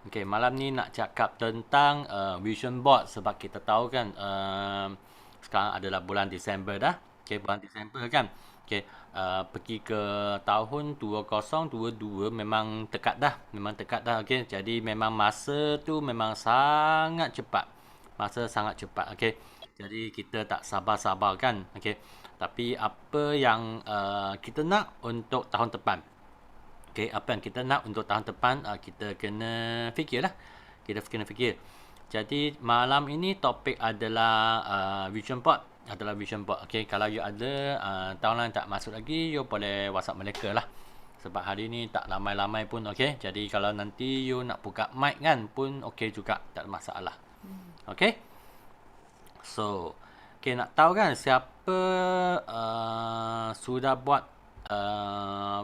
Okay, malam ni nak cakap tentang vision board sebab kita tahu kan sekarang adalah bulan Disember dah. Okay, bulan Disember kan. Okay, pergi ke tahun 2022 memang dekat dah. Memang dekat dah. Okay, jadi memang masa tu memang sangat cepat. Masa sangat cepat. Okay, jadi kita tak sabar-sabar kan. Okay, tapi apa yang kita nak untuk tahun depan? Okay, apa yang kita nak untuk tahun depan kita kena fikirlah. Kita kena fikir. Jadi malam ini topik adalah vision board. Adalah vision board. Okay, kalau you ada tahun lain tak masuk lagi, you boleh WhatsApp mereka lah. Sebab hari ni tak ramai-ramai pun, okay. Jadi kalau nanti you nak buka mic kan pun okay juga, tak ada masalah. Okay. So, okay, nak tahu kan siapa sudah buat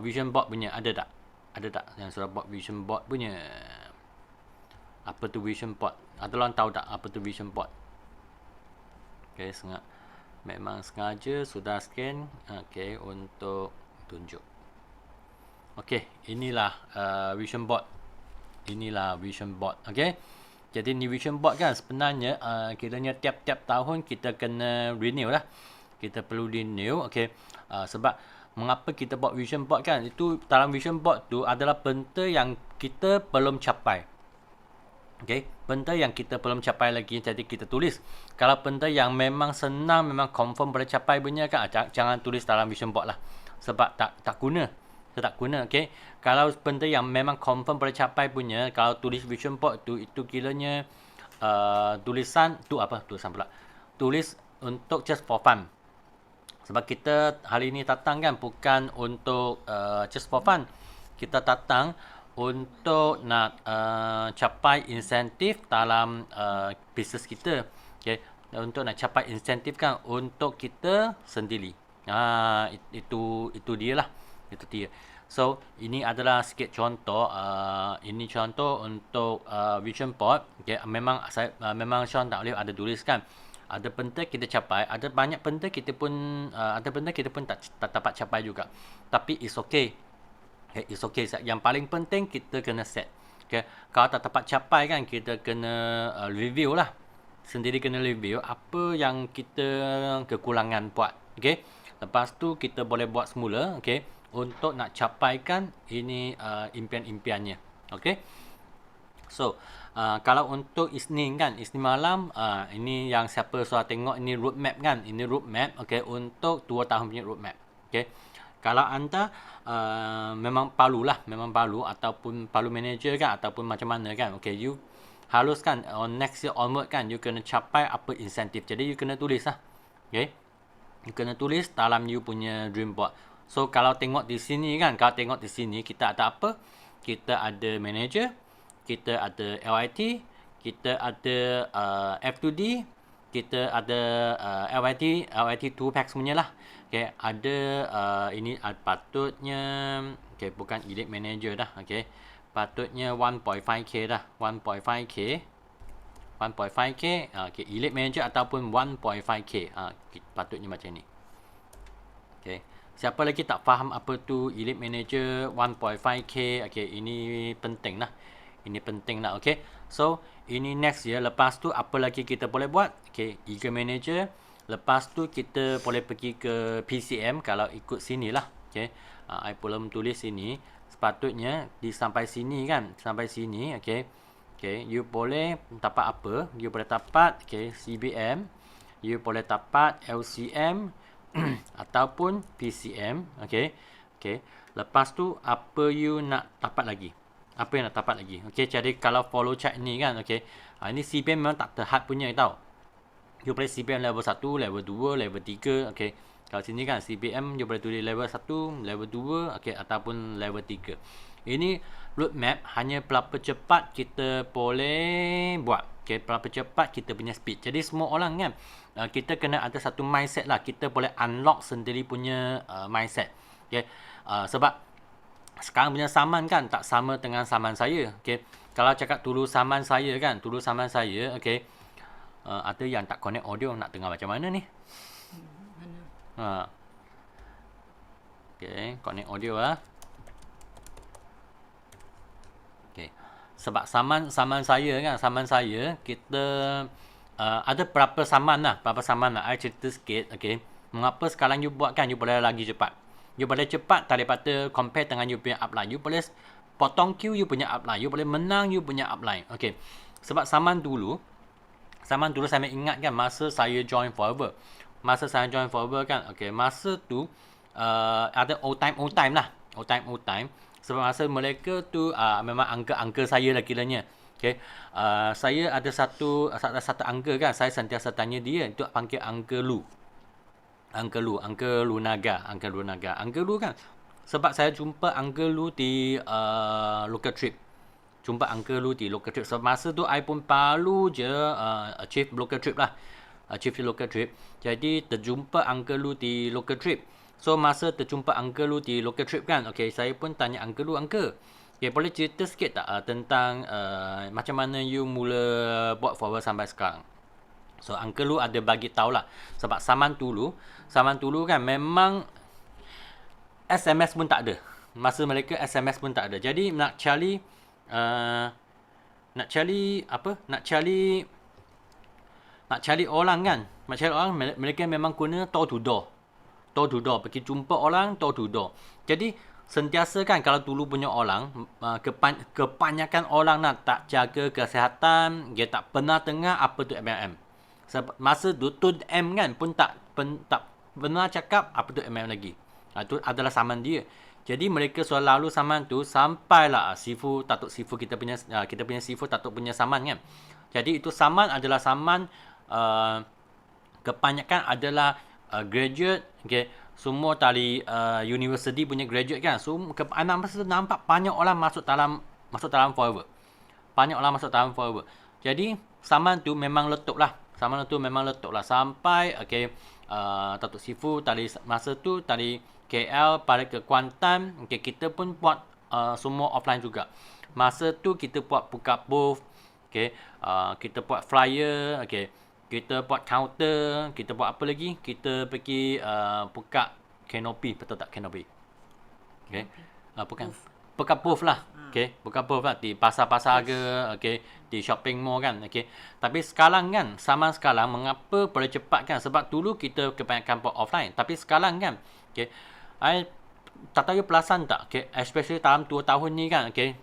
vision board punya? Ada tak? Ada tak yang sudah buat vision board punya? Apa tu vision board? Ada orang tahu tak apa tu vision board? Okay, memang sengaja sudah scan okay, untuk tunjuk. Okay, inilah vision board. Inilah vision board. Okay. Jadi ni vision board kan sebenarnya kiranya tiap-tiap tahun kita kena renew lah. Kita perlu renew. Okay. Sebab mengapa kita buat vision board kan? Itu dalam vision board tu adalah benda yang kita belum capai. Okay, benda yang kita belum capai lagi, jadi kita tulis. Kalau benda yang memang senang, memang confirm boleh capai punya kan, jangan tulis dalam vision board lah. Sebab tak guna. Tak guna, okay. Kalau benda yang memang confirm boleh capai punya, kalau tulis vision board tu, itu kiranya tulisan, tu apa? Tulisan pula. Tulis untuk just for fun. Sebab kita hari ini datang kan bukan untuk just for fun. Kita datang untuk nak capai insentif dalam bisnes kita. Okay. Untuk nak capai insentif kan untuk kita sendiri. Itu dia lah. Itu dia. So, ini adalah sikit contoh. Ini contoh untuk vision board. Okay. Memang Sean tak boleh ada tuliskan. Ada benda kita capai, ada banyak benda kita pun tak dapat capai juga. Tapi it's okay. Okay, it's okay. Yang paling penting kita kena set. Okay. Kalau tak dapat capai kan kita kena review lah. Sendiri kena review apa yang kita kekurangan buat. Okay. Lepas tu kita boleh buat semula. Okay. Untuk nak capaikan ini impian-impiannya. Okay. So, kalau untuk Isnin kan, Isnin malam, ini yang siapa sudah tengok, ini roadmap kan, ini roadmap, okay, untuk 2 tahun punya roadmap, okay. Kalau anda memang palu lah, memang palu ataupun palu manager kan, ataupun macam mana kan, okay, you harus kan, on next year onward kan, you kena capai apa insentif, jadi you kena tulis lah, okay. You kena tulis dalam you punya dream board. So, kalau tengok di sini kan, kalau tengok di sini, kita ada apa? Kita ada manager, kita ada LIT, kita ada F2D, kita ada LIT 2 packs punya lah. Okay, ada ini patutnya, okay, bukan elite manager dah. Okay, patutnya 1.5k dah, 1.5k, 1.5k, okay, elite manager ataupun 1.5k, patutnya macam ni. Okay. Siapa lagi tak faham apa tu elite manager 1.5k? Okay, ini penting lah. Ini penting lah, okay. So, ini next year. Lepas tu, apa lagi kita boleh buat? Okay, Eager Manager. Lepas tu, kita boleh pergi ke PCM kalau ikut sini lah. Okay, I belum tulis sini. Sepatutnya, sampai sini kan. Sampai sini, okay. Okay, you boleh dapat apa? You boleh dapat, okay, CBM. You boleh dapat LCM. Ataupun PCM, okay. Okay. Lepas tu, apa you nak dapat lagi? Apa yang nak dapat lagi? Okay, jadi kalau follow chart ni kan, okay. Ini CPM memang tak terhad punya tau. You boleh CPM level 1, level 2, level 3, okay. Kalau sini kan CPM you boleh tulis level 1, level 2, okay, ataupun level 3. Ini roadmap hanya berapa cepat kita boleh buat. Okay, berapa cepat kita punya speed. Jadi semua orang kan, kita kena ada satu mindset lah. Kita boleh unlock sendiri punya mindset. Okay, sebab sekarang punya saman kan tak sama dengan saman saya. Okay. Kalau cakap dulu saman saya kan, dulu saman saya, okay. Ada yang tak connect audio, nak dengar macam mana ni? Mana? Okay, connect audio lah. Okay. Sebab saman saya kan, saman saya kita ada berapa saman lah, I cerita sikit, okay. Mengapa sekarang you buat kan, you boleh lagi cepat. You boleh cepat daripada compare dengan you punya upline. You boleh potong queue you punya upline. You boleh menang you punya upline. Okay. Sebab zaman dulu saya ingat kan masa saya join Forever. Kan, okay, masa tu ada old time lah. Old time. Sebab masa mereka tu memang angka saya lah kiranya. Okay. Saya ada satu angka kan, saya sentiasa tanya dia untuk panggil Uncle Lu. Uncle Lu Naga kan. Sebab saya jumpa Uncle Lu di local trip. Sebab masa tu I pun baru je achieve local trip lah. Jadi terjumpa Uncle Lu di local trip. So masa terjumpa Uncle Lu di local trip kan, okay, saya pun tanya Uncle Lu, Uncle, okay, boleh cerita sikit tak tentang macam mana you mula buat Forever sampai sekarang. So Uncle Lu ada bagi tahu lah. Sebab zaman dulu kan memang SMS pun tak ada. Masa mereka SMS pun tak ada. Jadi nak cari orang kan. Mereka memang guna door to door. Pergi jumpa orang door to door. Jadi sentiasa kan kalau dulu punya orang, kebanyakan orang nak tak jaga kesihatan, dia tak pernah dengar apa tu MLM. Sebab masa tu M kan pun tak pernah cakap apa tu MLM lagi. Itu adalah saman dia. Jadi mereka selalu saman tu sampailah Datuk Sifu kita punya Sifu Datuk punya saman kan. Jadi itu saman adalah saman kebanyakan adalah graduate, okay. Semua dari university punya graduate kan. So nampak banyak orang masuk dalam Forever. Jadi saman tu memang letup lah. Sampai okay, Datuk Sifu dari masa tu dari KL balik ke Kuantan, okay, kita pun buat semua offline juga. Masa tu kita buat buka booth, okay, kita buat flyer, okay, kita buat counter, kita buat apa lagi? Kita pergi buka canopy, betul tak canopy? Okay, bukan. Buka booth lah. Okay, buka booth lah di pasar-pasar ke, okay, di shopping mall kan, okay. Tapi sekarang kan, zaman sekarang mengapa boleh cepat kan? Sebab dulu kita kebanyakan buat offline, tapi sekarang kan, okay, I tak tahu you perasan tak, okay, especially dalam 2 tahun ni kan, okay,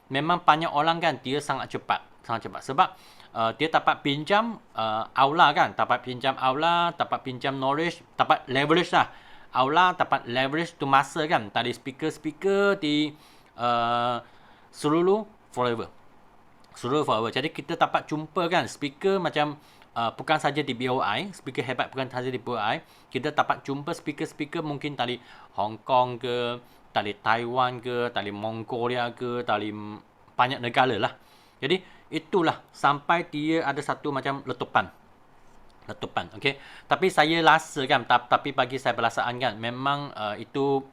memang banyak orang kan dia sangat cepat. Sebab dia dapat pinjam aula kan, dapat pinjam knowledge, dapat leverage lah. Aula dapat leverage tu masa kan, tadi speaker di seluruh Forever. Jadi kita dapat jumpa kan speaker macam bukan saja di BOI, speaker hebat bukan saja di BOI, kita dapat jumpa speaker mungkin dari Hong Kong ke, dari Taiwan ke, dari Mongolia ke, dari banyak negara lah. Jadi itulah sampai dia ada satu macam letupan, okay. Tapi saya rasa kan, tapi bagi saya perasaan kan, memang itu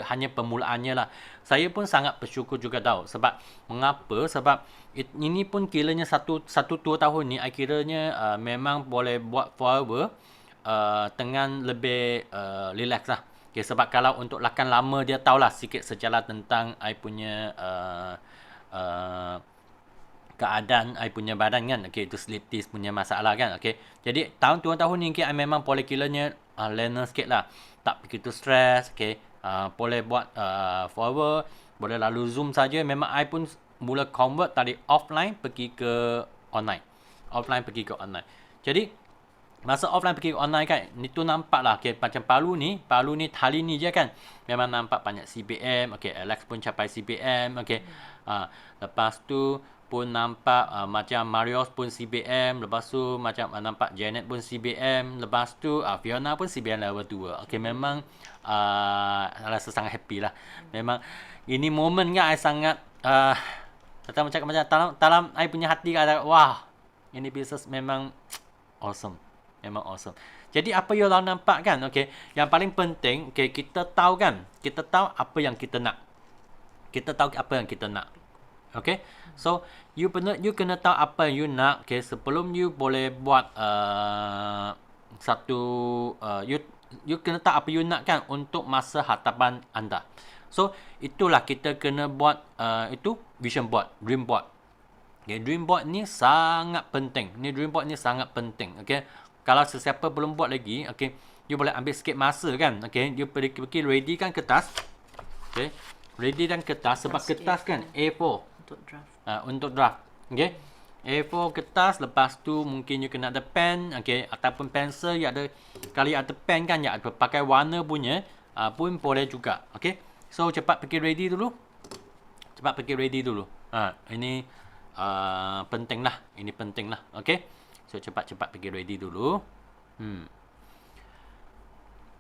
hanya permulaannya lah. Saya pun sangat bersyukur juga tahu. Sebab mengapa? Sebab ini pun kiranya 1-2 tahun ni, kiranya memang boleh buat Forever dengan lebih relax lah. Okay, sebab kalau untuk lakan lama dia tahulah sikit sejarah tentang I punya keadaan I punya badan kan, okay, itu sleep disc punya masalah kan, okay. Jadi tahun ni I memang boleh kiranya learner sikit lah, tak begitu stress, okay. Boleh buat Forever, boleh lalu Zoom saja. Memang I pun mula convert dari offline pergi ke online. Jadi masa offline pergi ke online kan, itu nampak lah, okay, macam Palu ni hari ni je kan, memang nampak banyak CBM, okay, Alex pun capai CBM, okay. Lepas tu pun nampak macam Marius pun CBM, lepas tu macam nampak Janet pun CBM, lepas tu Fiona pun CBM level 2. Okay, memang rasa sangat happy lah. Memang ini momen kan I sangat macam dalam I punya hati ada, wah, ini business memang awesome. Jadi apa yang orang nampak kan, okay, yang paling penting, okay, kita tahu apa yang kita nak. Okay, so you kena tahu apa yang you nak, okay, sebelum you boleh buat you kena tahu apa you nak kan untuk masa hadapan anda. So itulah kita kena buat itu vision board, dream board. Okay, dream board ni sangat penting. Dream board ni sangat penting. Okay, kalau sesiapa belum buat lagi, okay, you boleh ambil sikit masa kan. Okay, you pergi ready kan kertas. Okay, ready dan kertas sebab kertas kan A4 untuk draft. Untuk draft. Okay, A4 kertas, lepas tu mungkin you kena ada pen, okay, ataupun pensel. You ada kali ada pen kan, you ada pakai warna punya pun boleh juga. Okay, so cepat pergi ready dulu. Ini penting lah. Ini penting lah. Okay, so cepat-cepat pergi ready dulu.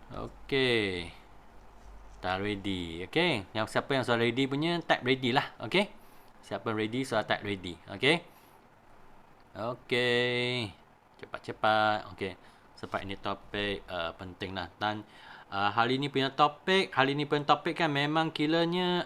Okay, dah ready. Okay, siapa yang sudah ready punya type ready lah. Okay, siapa ready sudah type ready. Okay. Okay, cepat-cepat. Okay, sebab ini topik penting lah. Dan hari ni punya topik kan memang kiranya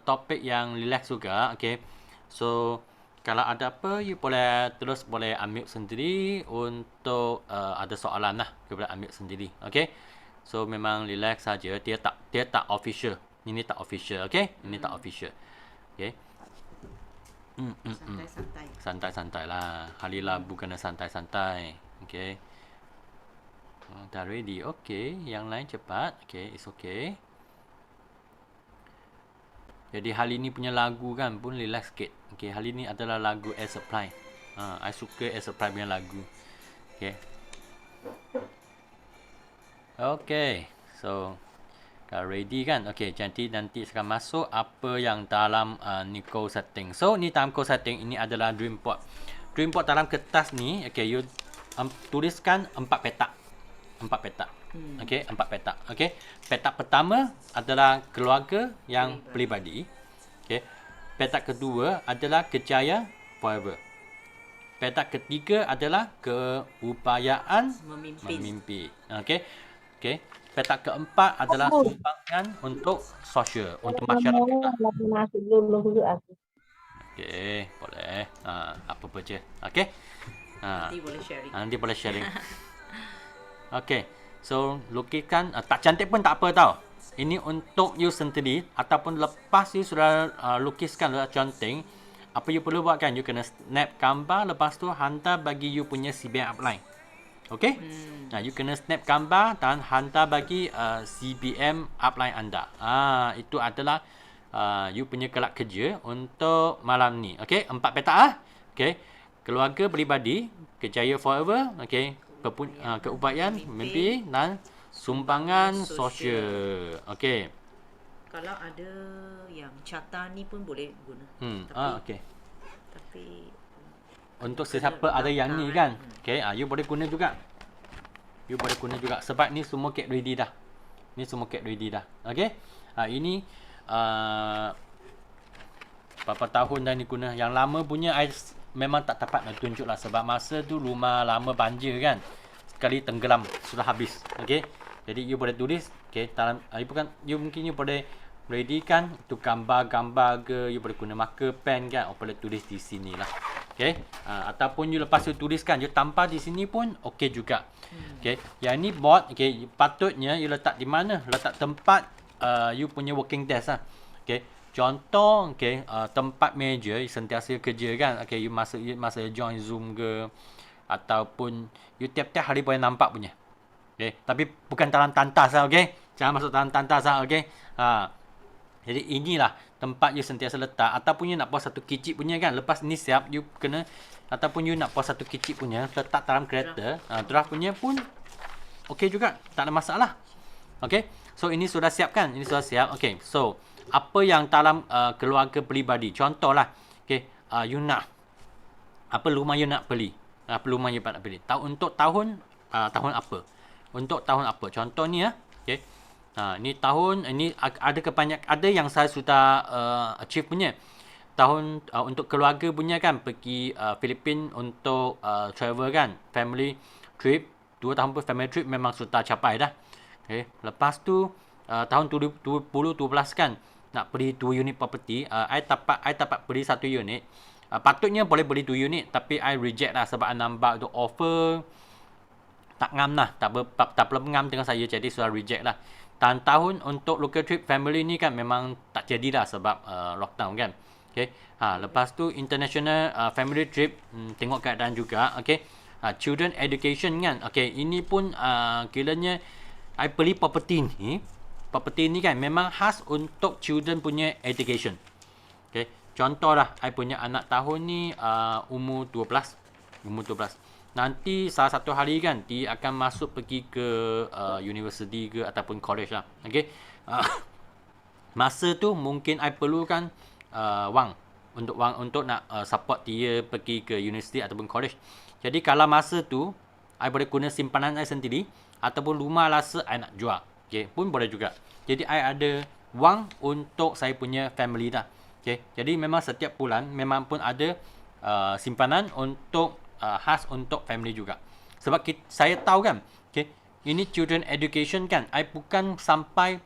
topik yang relax juga. Okay, so kalau ada apa, you boleh ambil sendiri untuk ada soalan lah, you boleh ambil sendiri. Okay, so memang relax saja. Dia tak official. Ini tak official. Okay, ini tak official. Okay. Santai-santai lah. Hari Rabu kena santai-santai. Okay. Dah ready. Okay. Yang lain cepat. Okay. It's okay. Jadi hari ni punya lagu kan pun relax sikit. Okay. Hari ni adalah lagu Air Supply. I suka Air Supply punya lagu. Okay. Okay. So dah ready kan? Okay, jadi nanti sekarang masuk apa yang dalam Nico setting. So ni dalam Nico setting ini adalah dream board. Dream board dalam kertas ni, okay, you tuliskan 4 petak. 4 petak. Okay, 4 petak. Okay, petak pertama adalah keluarga yang pribadi. Okay, petak kedua adalah kejaya forever. Petak ketiga adalah keupayaan memimpi. Okay. Okay. Petak keempat adalah sumbangan untuk sosial, untuk masyarakat. Okay, boleh. Apa je. Okay. Nanti boleh sharing. Nanti boleh sharing. Okay. So, lukiskan. Tak cantik pun tak apa tau. Ini untuk you sendiri. Ataupun lepas you sudah lukiskan, sudah cantik. Apa you perlu buat kan? You kena snap gambar. Lepas tu hantar bagi you punya CBM upline. Okay? Nah, you kena snap gambar dan hantar bagi CBM upline anda. Itu adalah you punya kelab kerja untuk malam ni. Okay? 4 petak Okay? Keluarga pribadi, kejaya forever, okay? Keupayaan, mimpi dan sumbangan sosial. Okay. Kalau ada yang carta ni pun boleh guna. Okay. Tapi untuk sesiapa ada yang ni kan. Okay, you boleh guna juga. You boleh guna juga. Sebab ni semua cake ready dah. Ni semua cake ready dah. Okay. Ini berapa tahun dah ni guna. Yang lama punya I memang tak dapat nak tunjuk lah. Sebab masa tu rumah lama banjir kan. Sekali tenggelam. Sudah habis. Okay. Jadi you boleh tulis. Okay. Dalam, mungkin you boleh ready kan. Tu gambar-gambar ke. You boleh guna marker pen kan. Boleh tulis di sini lah. Okay. Ataupun you lepas you tuliskan, you tampal di sini pun okey juga. Okay. Yang ni board, okay, patutnya you letak di mana? Letak tempat you punya working desk lah. Okay. Contoh, okay, tempat meja sentiasa kerja kan. Okay, you masa join Zoom ke ataupun you tiap-tiap hari boleh nampak punya. Okay. Tapi bukan dalam tantas lah, okay. Jangan masuk dalam tantas lah, okay. Jadi inilah tempat you sentiasa letak. Ataupun you nak buat satu kicik punya kan. Lepas ni siap, you kena. Ataupun you nak buat satu kicik punya. Letak dalam kereta. Draft punya pun okey juga. Tak ada masalah. Okay. So ini sudah siap kan. Ini sudah siap. Okay. So apa yang dalam keluarga pribadi. Contohlah. Okay. You nak. Apa rumah you nak beli. Apa rumah you nak beli. Untuk tahun. Tahun apa. Untuk tahun apa. Contoh ni ya. Okay. Ini tahun ini ada yang saya sudah achieve punya tahun untuk keluarga punya kan pergi Filipina untuk travel kan family trip 2 tahun pun family trip memang sudah capai dah. Okay. Lepas tu tahun 2012 kan nak beli 2 unit property. I dapat beli 1 unit. Patutnya boleh beli 2 unit tapi I reject lah sebab I nampak tu offer tak ngam lah, tak berapa ngam dengan saya, jadi sudah reject lah. tahun untuk local trip family ni kan memang tak jadilah sebab lockdown kan. Okay. Lepas tu international family trip, tengok keadaan juga. Okay. Children education kan. Okay, ini pun kiranya I beli property ni. Property ni kan memang khas untuk children punya education. Okay. Contohlah, I punya anak tahun ni umur 12. Umur 12. Nanti salah satu hari kan dia akan masuk pergi ke university ke ataupun college lah. Okay. Masa tu mungkin I perlukan wang untuk nak support dia pergi ke university ataupun college. Jadi kalau masa tu I boleh guna simpanan I sendiri ataupun rumah rasa I nak jual. Okay, pun boleh juga. Jadi I ada wang untuk saya punya family dah. Okay, jadi memang setiap bulan memang pun ada simpanan untuk khas untuk family juga. Sebab saya tahu kan, okay, ini children education kan. I bukan sampai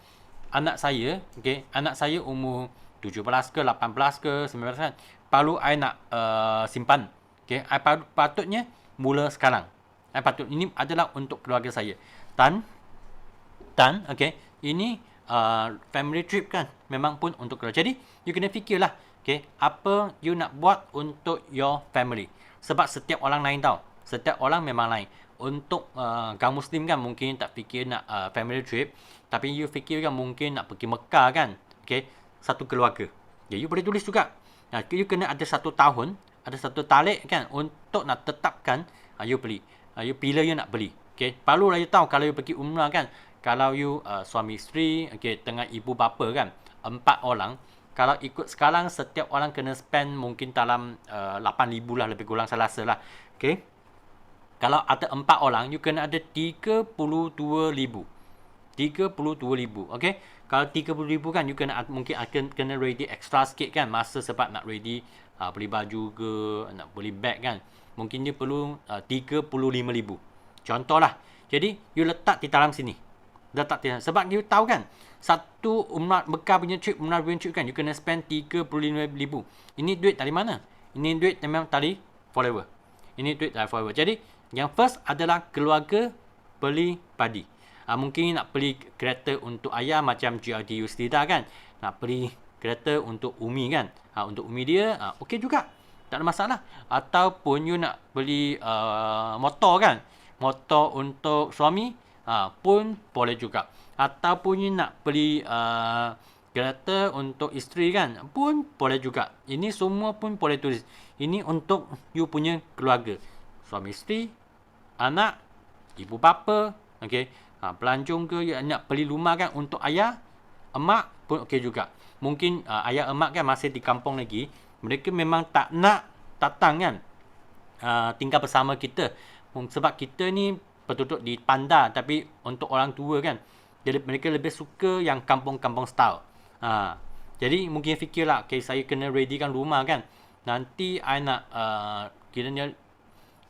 anak saya, okay, anak saya umur 17 ke, 18 ke, 19 kan, perlu I nak simpan. Okay, I patutnya mula sekarang. Ini adalah untuk keluarga saya. Okay, ini family trip kan, memang pun untuk keluarga. Jadi, you kena fikirlah, okay, apa you nak buat untuk your family. Sebab setiap orang lain tau. Setiap orang memang lain. Untuk kaum Muslim kan mungkin tak fikir nak family trip. Tapi you fikir kan mungkin nak pergi Mekah kan. Okay, satu keluarga. Ya, you boleh tulis juga. You kena ada 1 tahun, ada 1 tarik kan untuk nak tetapkan you beli. You bila you nak beli. Okay, perlulah you tahu kalau you pergi umrah kan. Kalau you suami isteri, okay, tengah ibu bapa kan, 4 orang. Kalau ikut sekarang, setiap orang kena spend mungkin dalam 8,000 lah, lebih kurang saya rasa lah. Okay. Kalau ada 4 orang, you kena ada 32,000. 32,000. Okay. Kalau 30,000 kan, you mungkin akan kena ready extra sikit kan. Masa sebab nak ready beli baju ke, nak beli bag kan. Mungkin dia perlu 35,000. Contohlah. Jadi, you letak di dalam sini. Sebab you tahu kan, satu umrah Mekah punya trip, umrah punya trip kan, you kena spend 35,000. Ini duit dari mana? Ini duit memang tadi forever. Ini duit dari forever. Jadi, yang first adalah keluarga beli padi. Mungkin nak beli kereta untuk ayah macam GLD Yustida kan. Nak beli kereta untuk Umi kan. Untuk Umi dia, okey juga. Tak ada masalah. Ataupun you nak beli motor kan. Motor untuk suami, pun boleh juga. Ataupun you nak beli kereta untuk isteri kan, pun boleh juga. Ini semua pun boleh tulis. Ini untuk you punya keluarga. Suami isteri, anak, ibu bapa, okey. Pelancong ke, you nak beli rumah kan untuk ayah, emak pun okey juga. Mungkin ayah emak kan masih di kampung lagi. Mereka memang tak nak datang kan, tinggal bersama kita. Sebab kita ni penduduk di Panda, tapi untuk orang tua kan, jadi mereka lebih suka yang kampung-kampung style. Jadi mungkin fikirlah, okay, saya kena readykan rumah kan. Nanti I nak kiranya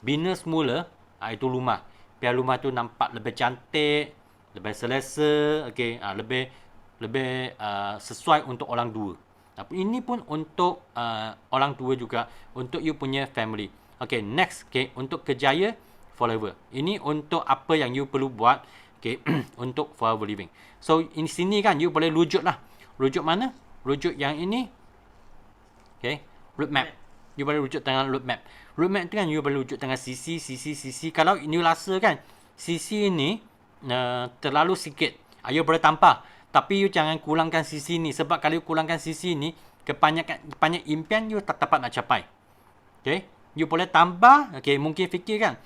bina semula itu rumah. Biar rumah tu nampak lebih cantik, lebih selesa, okay, lebih sesuai untuk orang dua. Ini pun untuk orang tua juga, untuk you punya family. Okay, next, okay, untuk kerjaya forever. Ini untuk apa yang you perlu buat, okay, untuk forever living. So, di sini kan you boleh rujuk lah. Rujuk mana? Rujuk yang ini. Okay, roadmap. You boleh rujuk dengan roadmap. Roadmap tu kan you boleh rujuk dengan CC. Kalau you rasa kan CC ni terlalu sikit, you boleh tambah. Tapi you jangan kurangkan CC ni. Sebab kalau you kurangkan CC ni, banyak impian you tak dapat nak capai. Okay, you boleh tambah. Okay, mungkin fikir kan,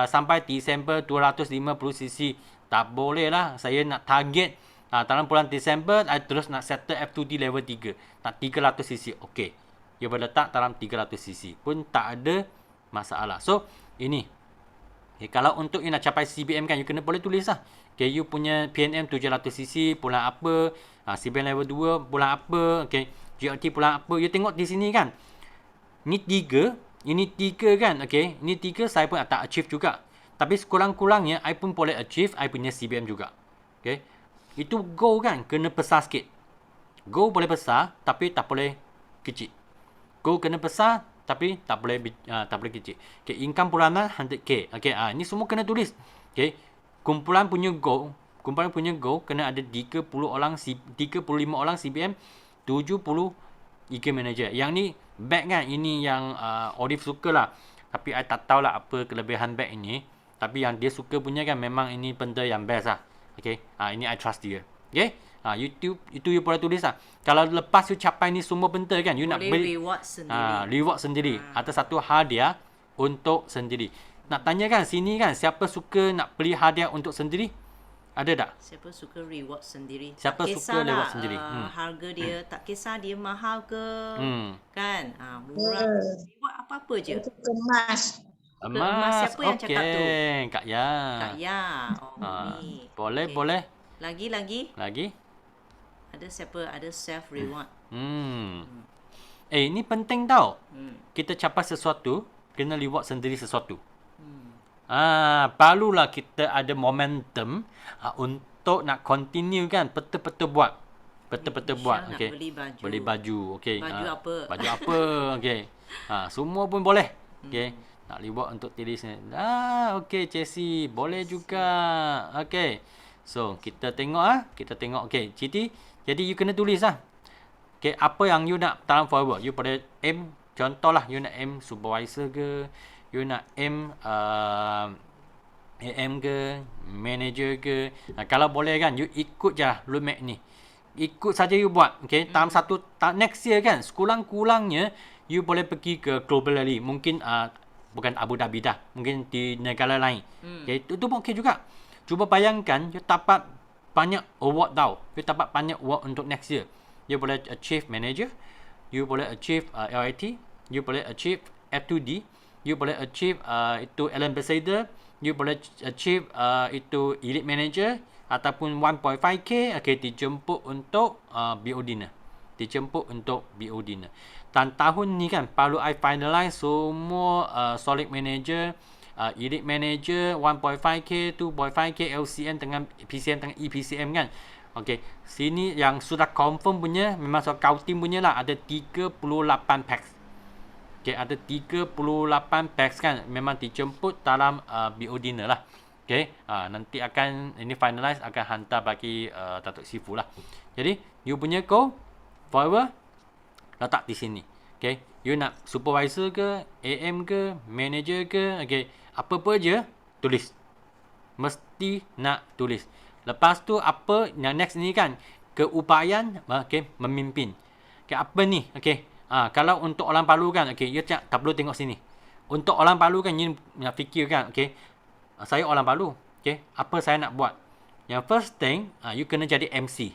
sampai Disember 250 cc. Tak boleh lah. Saya nak target dalam bulan Disember, I terus nak settle F2D level 3. Nak 300 cc. Okay, you boleh letak dalam 300 cc. Pun tak ada masalah. So, ini. Okay, kalau untuk you nak capai CBM kan, you kena boleh tulis lah. Okay, you punya PNM 700 cc bulan apa. CBM level 2 bulan apa. Okay, GLT bulan apa. You tengok di sini kan. Ini 3 kan. Okay, ini 3 saya pun tak achieve juga. Tapi sekurang-kurangnya I pun boleh achieve I punya CBM juga. Okay, itu goal kan kena besar sikit. Goal boleh besar tapi tak boleh kecil. Goal kena besar tapi tak boleh kecil. Okay, income bulanan 100k. Okay, ini semua kena tulis. Okay, kumpulan punya goal kumpulan punya goal kena ada 35 orang CBM, 70 e-game manager. Yang ni bag kan, ini yang Olive suka lah. Tapi I tak tahulah apa kelebihan bag ini. Tapi yang dia suka punya kan memang ini benda yang best lah. Okay, ini I trust dia. Okay, YouTube itu you boleh tulis lah. Kalau lepas you capai ni semua benda kan, you Boleh nak beli reward sendiri. reward sendiri. Atau satu hadiah untuk sendiri. Nak tanya kan sini kan, siapa suka nak beli hadiah untuk sendiri? Ada tak? Siapa suka reward sendiri? Siapa tak suka reward kisahlah, sendiri? harga dia, tak kisah dia mahal ke, kan? Murah. Reward apa-apa je. Itu kemas. Emas. Siapa yang cakap tu? Kak Ya. Kak Ya. Ni. Boleh, Okey. boleh. Lagi. Lagi? Ada siapa? Ada self reward. Ini penting tau. Hmm. Kita capai sesuatu, kena reward sendiri sesuatu. Barulah kita ada momentum untuk nak continue kan, betul-betul buat. Betul-betul buat. Nak Okey. beli baju. Beli baju, okey. Baju apa? Baju apa, okey. Semua pun boleh. Okey. Nak reward untuk tulis ni. Okey, Chelsea, boleh juga. Okey. So, kita tengok kita tengok. Okey, Citi. Jadi you kena tulis lah. Okey, apa yang you nak dalam forward? You pada aim, contohlah you nak aim supervisor ke, you nak aim AM ke, manager ke. Kalau boleh kan, you ikut je lah roadmap ni. Ikut saja you buat. Okay, dalam next year kan, sekurang-kurangnya you boleh pergi ke global rally. Mungkin bukan Abu Dhabi dah, mungkin di negara lain. Okay, itu pun okay juga. Cuba bayangkan, you dapat banyak award tau. You dapat banyak award untuk next year. You boleh achieve manager, you boleh achieve LIT, you boleh achieve F2D, you boleh achieve itu ambassador, you boleh achieve itu elite manager ataupun 1.5k. Okay, dijemput untuk BO dinner. Dijemput untuk BO dinner. Dan tahun ni kan perlu I finalize semua solid manager, elite manager, 1.5k, 2.5k, LCM dengan PCM dengan EPCM kan. Okay, sini yang sudah confirm punya, memang sudah counting punya lah, ada 38 packs. Okay, ada 38 packs kan, memang dijemput dalam BO dinner lah. Okay, nanti akan ini finalize, akan hantar bagi Datuk Sifu lah. Jadi you punya call forward letak di sini. Okay, you nak supervisor ke, AM ke, manager ke, okay, apa-apa je tulis. Mesti nak tulis. Lepas tu apa yang next ni kan, keupayaan, okay, memimpin. Okay, apa ni? Okay, kalau untuk orang Palu kan, okay, you tak perlu tengok sini. Untuk orang Palu kan, you nak fikir kan, okay, saya orang Palu, okay, apa saya nak buat? Yang first thing, you kena jadi MC.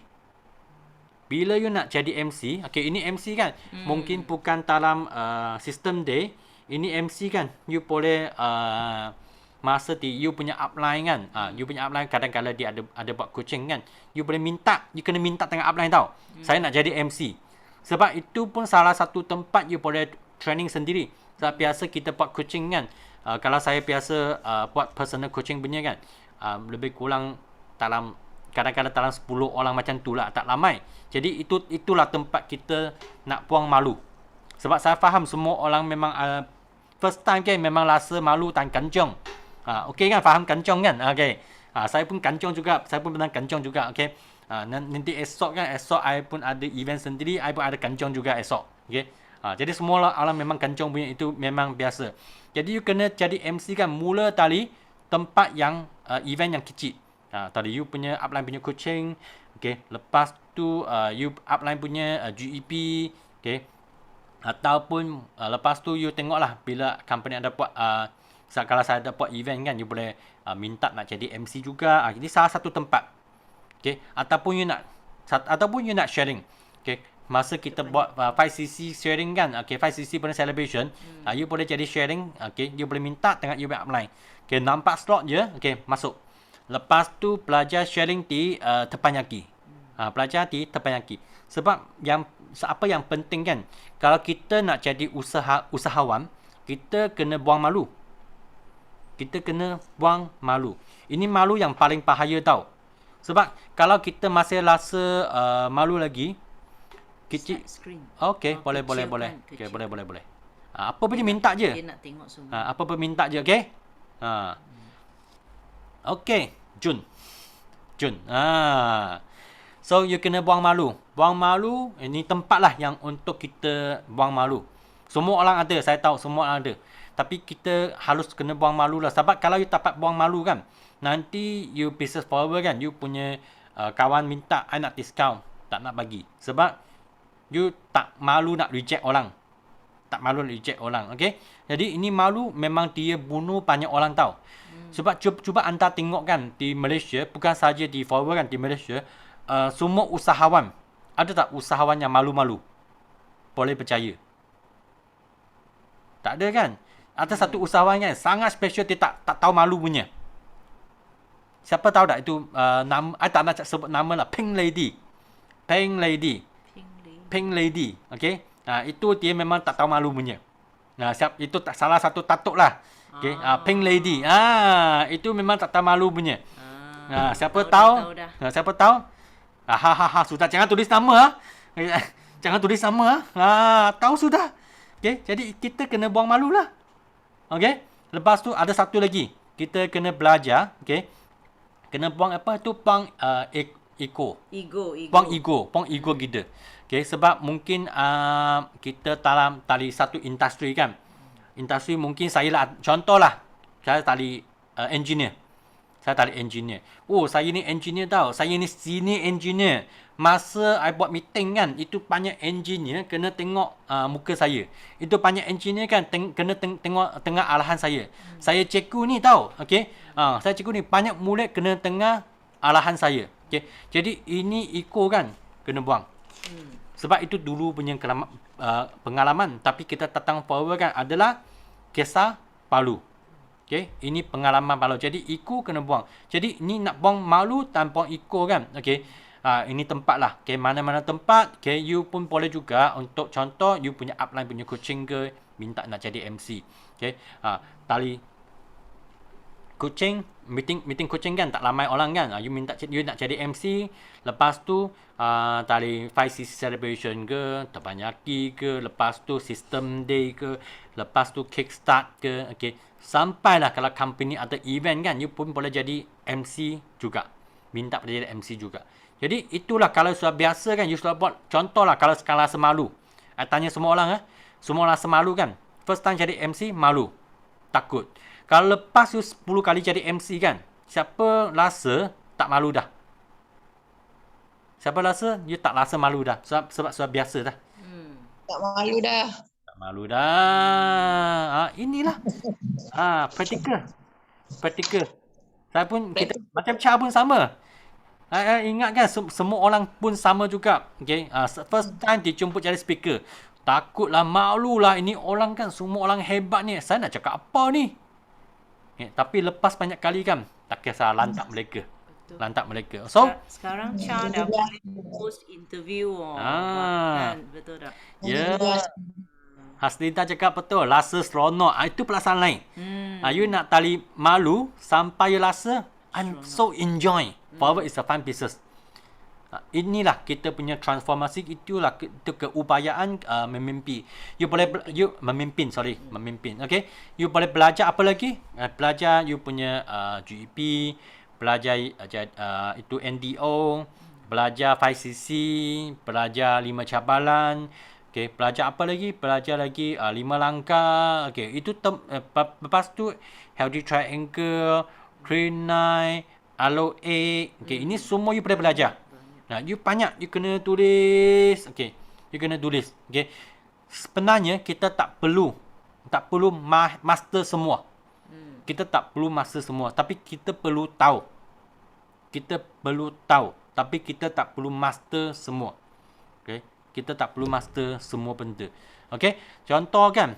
Bila you nak jadi MC, okay, ini MC kan, mungkin bukan dalam system day, ini MC kan, you boleh masa you punya upline kan, you punya upline kadang-kadang dia ada buat coaching kan, you boleh minta, you kena minta tengah upline tau, saya nak jadi MC. Sebab itu pun salah satu tempat you boleh training sendiri. Sebab biasa kita buat coaching kan, kalau saya biasa buat personal coaching punya kan, lebih kurang dalam kadang-kadang dalam 10 orang macam tu lah, tak ramai. Jadi itulah tempat kita nak buang malu. Sebab saya faham semua orang memang first time kan memang rasa malu dan kancong. Okey kan, faham kancong kan? Okey. Saya pun kancong juga, saya pun pernah kancong juga, okey. Nanti esok kan, esok I pun ada event sendiri, I pun ada kancong juga esok. Okey. Jadi semua orang memang kancong punya, itu memang biasa. Jadi you kena jadi MC kan, mula dari tempat yang event yang kecil. Tadi you punya upline punya coaching, okey. Lepas tu you upline punya GEP, okey. Ataupun lepas tu you tengoklah bila company ada buat kalau saya ada buat event kan, you boleh minta nak jadi MC juga. Jadi salah satu tempat. Okey, ataupun you nak sharing. Okey, masa kita buat 5cc sharing kan, okey, 5cc punya celebration, you boleh jadi sharing, okey, you boleh minta dengan you upline. Okey, nampak slot je, okey, masuk. Lepas tu belajar sharing di Teppanyaki. Belajar di Teppanyaki. Sebab apa yang penting kan, kalau kita nak jadi usahawan, kita kena buang malu. Kita kena buang malu. Ini malu yang paling bahaya tau. Sebab kalau kita masih rasa malu lagi, kecil. Okey, boleh. Okey, boleh. Apa pun dia minta je. Dia nak tengok semua. Apa pun minta je, okey? Okey, Jun. Jun. So you kena buang malu. Buang malu, ini tempat lah yang untuk kita buang malu. Semua orang ada, saya tahu semua orang ada. Tapi kita harus kena buang malu lah. Sebab kalau you tak buang malu kan, nanti you business follower kan, you punya kawan minta, I nak discount, tak nak bagi. Sebab you tak malu nak reject orang. Tak malu nak reject orang, okay? Jadi ini malu memang dia bunuh banyak orang tahu. Sebab cuba anda tengok kan, di Malaysia, bukan saja di follower kan, di Malaysia, semua usahawan, ada tak usahawan yang malu-malu? Boleh percaya. Tak ada kan? Ada satu usahawan kan, sangat special, dia tak tahu malu punya. Siapa tahu tak itu nama, I tak nak sebut nama lah, Pink Lady. Pink Lady. Pink Lady, okay? Itu dia memang tak tahu malu punya. Itu salah satu tatuk lah. Okay? Pink Lady. Itu memang tak tahu malu punya. Siapa tahu? Siapa tahu? Sudah, jangan tulis nama. Jangan tulis nama. Tahu sudah. Okay? Jadi kita kena buang malu lah. Okay? Lepas tu ada satu lagi. Kita kena belajar. Okay? Kena buang apa tu? Buang ego. Buang ego kita. Okay? Sebab mungkin kita dalam tali satu industri kan. Industri mungkin saya lah. Contohlah. Saya tali engineer. Saya tali engineer. Oh, saya ni engineer tau. Saya ni senior engineer. Masa I buat meeting kan, itu banyak engineer kena tengok muka saya. Itu banyak engineer kan kena tengok tengah arahan saya. Saya cikgu ni tau. Okay? Saya cikgu ni banyak murid kena tengah arahan saya. Okay? Jadi ini ego kan kena buang. Sebab itu dulu punya pengalaman. Tapi kita datang forward kan adalah kisah palu. Okay? Ini pengalaman palu. Jadi ego kena buang. Jadi ni nak buang malu dan buang ego kan. Okay? Ini tempat lah. Okay? Mana-mana tempat. Okay? You pun boleh juga untuk contoh you punya upline punya coaching ke minta nak jadi MC. Okay? Tali coaching, meeting coaching kan tak ramai orang kan. You nak jadi MC, lepas tu tali 5cc celebration ke, terbanyaki ke, lepas tu system day ke, lepas tu kickstart ke, okay. Sampailah kalau company ada event kan, you pun boleh jadi MC juga. Minta boleh jadi MC juga. Jadi itulah kalau sudah biasa kan, you sudah buat contohlah kalau sekarang rasa malu. I tanya semua orang semua orang rasa malu kan. First time jadi MC malu. Takut. Kalau lepas you 10 kali jadi MC kan, siapa rasa tak malu dah? Siapa rasa you tak rasa malu dah? Sebab sudah biasa dah. Tak malu dah. Tak malu dah. Inilah. Praktikal. Saya pun, kita macam Cha pun sama. Ingat kan, semua orang pun sama juga. Okay? First time dijemput jadi speaker. Takutlah, malulah. Ini orang kan, semua orang hebat ni. Saya nak cakap apa ni? Tapi lepas banyak kali kan, tak kisah lantak mereka. Lantak mereka. So, sekarang Cha dah boleh host interview. Kan? Betul tak? Ya. Haslinda cakap betul. Rasa seronok. Itu perasaan lain. You nak tali malu sampai you rasa I'm so enjoy. Forward is a fun business. Inilah kita punya transformasi. Itulah itu keupayaan memimpin. Memimpin. Okay. You boleh belajar apa lagi? Belajar you punya GEP, belajar itu NDO, belajar 5cc, belajar 5 cabaran. Okay, belajar apa lagi? Belajar lagi 5 langkah. Okay, itu lepas tu healthy triangle, 3-9, ROA. Okay, ini semua you boleh belajar. You banyak, you kena tulis. Okay, you kena tulis. Okay, sebenarnya kita tak perlu master semua. Kita tak perlu master semua, tapi kita perlu tahu. Tapi kita tak perlu master semua. Okay, kita tak perlu master semua benda. Okay, contoh kan,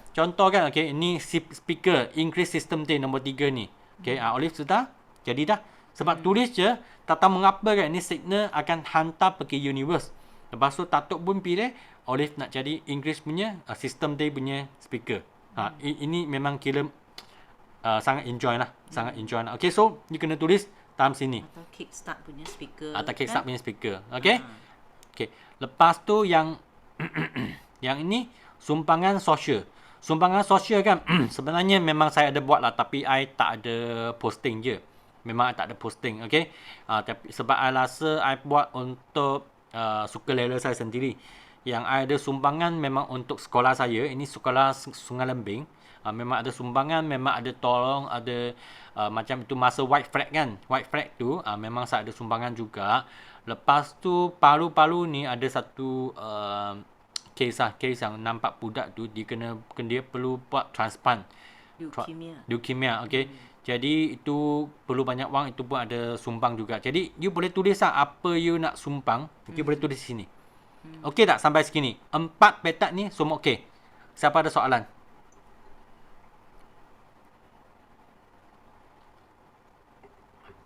okay, ini speaker increase system day nombor 3 ni. Okay, Olive sudah jadi dah. Sebab tulis je, tak tahu mengapa kan, ni signal akan hantar pergi universe. Lepas tu Tatuk pun pilih Olive nak jadi English punya system day punya speaker. Ini memang kira sangat enjoy lah. Okay, so you kena tulis dalam sini. Atau kickstart punya speaker. Okay. Okay. Lepas tu yang yang ini sumbangan sosial. Sumbangan sosial kan sebenarnya memang saya ada buat lah, tapi I tak ada posting je. Memang I tak ada posting, okey. Tapi sebab I rasa I buat untuk sukarela saya sendiri. Yang I ada sumbangan memang untuk sekolah saya. Ini sekolah Sungai Lembing. Memang ada sumbangan, memang ada tolong, ada macam itu masa white flag kan. White flag tu memang saya ada sumbangan juga. Lepas tu paru-paru ni ada satu kes yang nampak budak tu dia perlu buat transplant. Leukemia, okey. Jadi itu perlu banyak wang, itu pun ada sumbang juga. Jadi you boleh tulis apa you nak sumbang, you boleh tulis di sini. Okey tak sampai segini? 4 petak ni semua okey. Siapa ada soalan?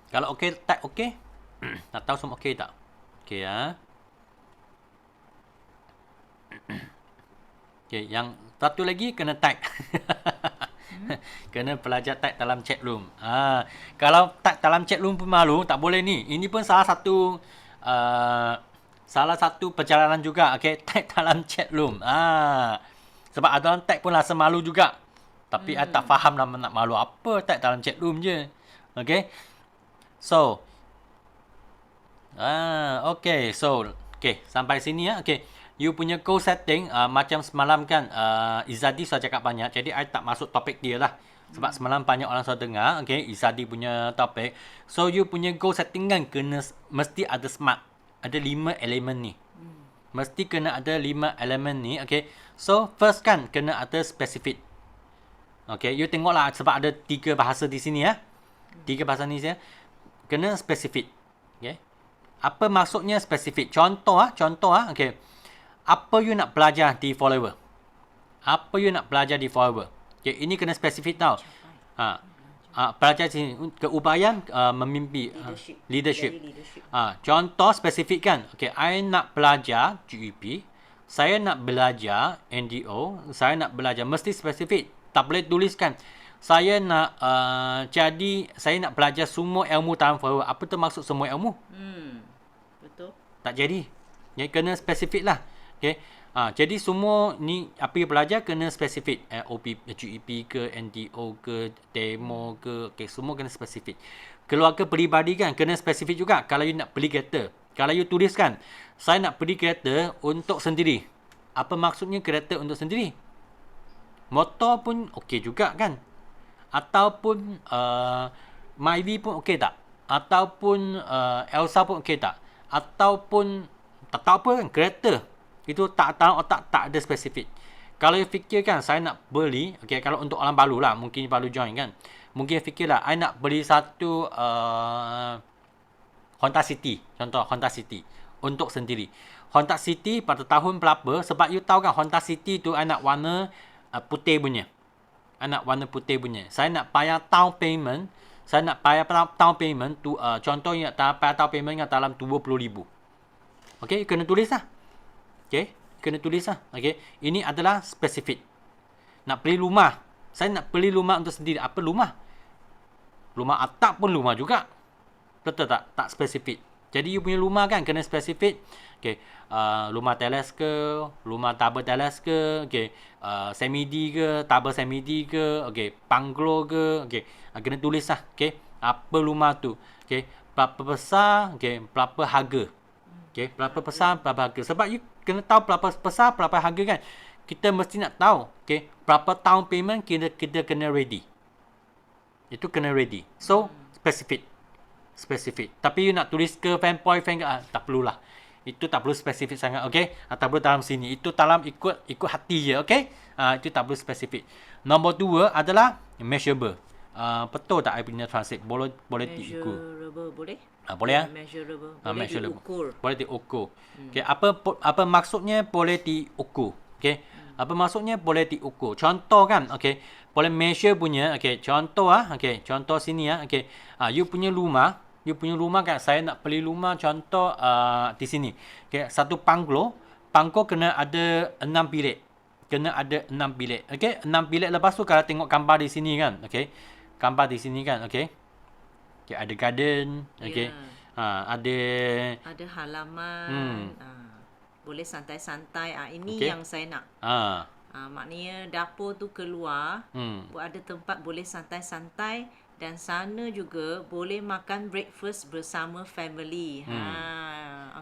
Kalau okey, tag okey. Tak tahu semua okey tak? Okey ya. Okey, yang satu lagi kena tag. Kena pelajar tag dalam chat room. Kalau tag dalam chat room pun malu, tak boleh ni. Ini pun salah satu perjalanan juga. Okey, tag dalam chat room. Sebab ada orang tag pun rasa malu juga. Tapi I tak faham nak malu apa, tag dalam chat room je. Okey. So, okay. So, okay. Sampai sini ya. Okay. You punya goal setting, macam semalam kan, Izzadi sudah cakap banyak. Jadi, I tak masuk topik dia lah. Sebab semalam banyak orang sudah dengar. Okay. Izzadi punya topik. So, you punya goal setting kan mesti ada smart. Ada 5 elemen ni. Mesti kena ada 5 elemen ni. Okay. So, first kan, kena ada specific. Okay. You tengoklah sebab ada 3 bahasa di sini ya. 3 bahasa ni ya. Kena spesifik. Okay. Apa maksudnya spesifik? Contoh okey. Apa you nak belajar di follower? Apa you nak belajar di follower? Okey, ini kena spesifik tau. Belajar sini keupayaan memimpi leadership. Contoh spesifik kan. Okey, I nak belajar GEP, saya nak belajar NDO, saya nak belajar mesti spesifik. Tak boleh tuliskan saya nak saya nak belajar semua ilmu dalam follower. Apa tu maksud semua ilmu? Betul. Tak jadi. Jadi kena spesifik lah. Okay. Jadi semua ni apa yang belajar kena spesifik. GEP ke, NDO ke, demo ke. Okay, semua kena spesifik. Keluarga peribadi kan kena spesifik juga. Kalau you nak beli kereta. Kalau you tuliskan, saya nak beli kereta untuk sendiri. Apa maksudnya kereta untuk sendiri? Motor pun okey juga kan? Ataupun Myvi pun okey tak? Ataupun Elsa pun okey tak? Ataupun tak tahu apa kan, kereta. Itu tak tahu otak tak ada spesifik. Kalau you fikirkan saya nak beli, okey, kalau untuk orang baru lah, mungkin baru join kan. Mungkin fikirlah I nak beli satu Honda City. Contoh Honda City untuk sendiri. Honda City pada tahun berapa? Sebab you tahu kan Honda City tu I nak warna putih punya. Anak warna putih punya. Saya nak bayar down payment. Saya nak bayar down payment tu contohnya bayar down payment yang dalam 20,000. Okey, kena tulis lah. Okey, kena tulis lah. Okey, ini adalah spesifik. Nak beli rumah. Saya nak beli rumah untuk sendiri. Apa rumah? Rumah atap pun rumah juga. Betul tak? Tak spesifik. Jadi you punya rumah kan kena spesifik. Okey, rumah teles ke, rumah tabel teles ke, okey, semi-D ke, tabel semi-D ke, okey, bungalow ke, okey. Kena tulis lah, okey. Apa rumah tu? Okey, berapa besar, okey, berapa harga. Okey, berapa besar, berapa harga. Sebab you kena tahu berapa besar, berapa harga kan. Kita mesti nak tahu, okey, berapa down payment kita kena ready. Itu kena ready. So, spesifik. Tapi you nak tulis ke fan ke, tak perlulah. Itu tak perlu spesifik sangat, okey? Tak perlu dalam sini. Itu dalam ikut hati je, okey? Itu tak perlu spesifik. Nombor 2 adalah measurable. Betul tak I punya translate? Boleh diukur. Measurable boleh? Boleh ya? Measurable. Boleh diukur. Boleh diukur. Okey, apa maksudnya boleh diukur? Okey. Apa maksudnya boleh diukur? Contoh kan, okey. Boleh measure punya, okey. Contoh okey. Contoh sini okey. You punya rumah kan, saya nak beli rumah contoh di sini. Okey, satu banglo kena ada 6 bilik. Kena ada 6 bilik. Okey, 6 bilik lepas tu kalau tengok gambar di sini kan, okey. Gambar di sini kan, okey. Okey, ada garden, okey. Ada halaman. Boleh santai-santai. Ini okay. yang saya nak. Maknanya dapur tu keluar. Ada tempat boleh santai-santai. Dan sana juga boleh makan breakfast bersama family.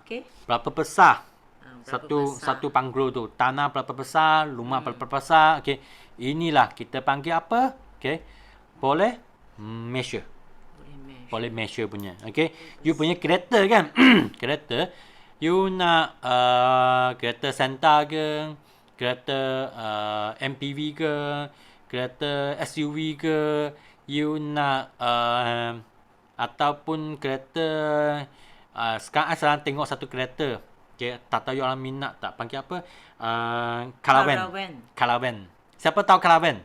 Okey. Berapa besar? Berapa besar? Satu banglo tu. Tanah berapa besar, rumah berapa besar. Okey. Inilah kita panggil apa? Okey. Boleh measure. Boleh measure punya. Okey. You punya kereta kan? Kereta. You nak kereta Santa ke? Kereta MPV ke? Kereta SUV ke? You nak ataupun kereta sekarang saya tengok satu kereta. Okay, tak tahu orang minat tak panggil apa? Caravan. Siapa tahu caravan?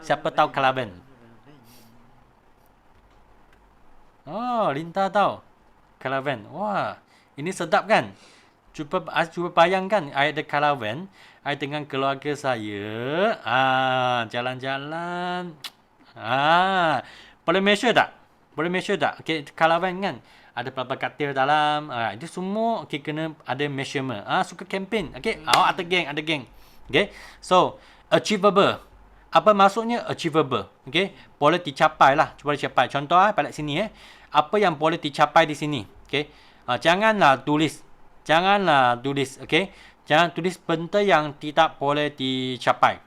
Siapa tahu caravan? Oh, Linta tahu. Caravan. Wah, ini sedap kan? Cuba bayangkan saya ada caravan, saya dengan keluarga saya, jalan-jalan. Boleh measure tak? Boleh measure tak? Okay, caravan kan ada berapa katil dalam. Itu semua okay, kena ada measurement. Suka campaign. Okay, ada geng. Okay, so achievable. Apa maksudnya achievable? Okay, boleh dicapai lah. Cuba dicapai. Contoh balik sini apa yang boleh dicapai di sini? Okay, janganlah tulis. Okay, jangan tulis benda yang tidak boleh dicapai.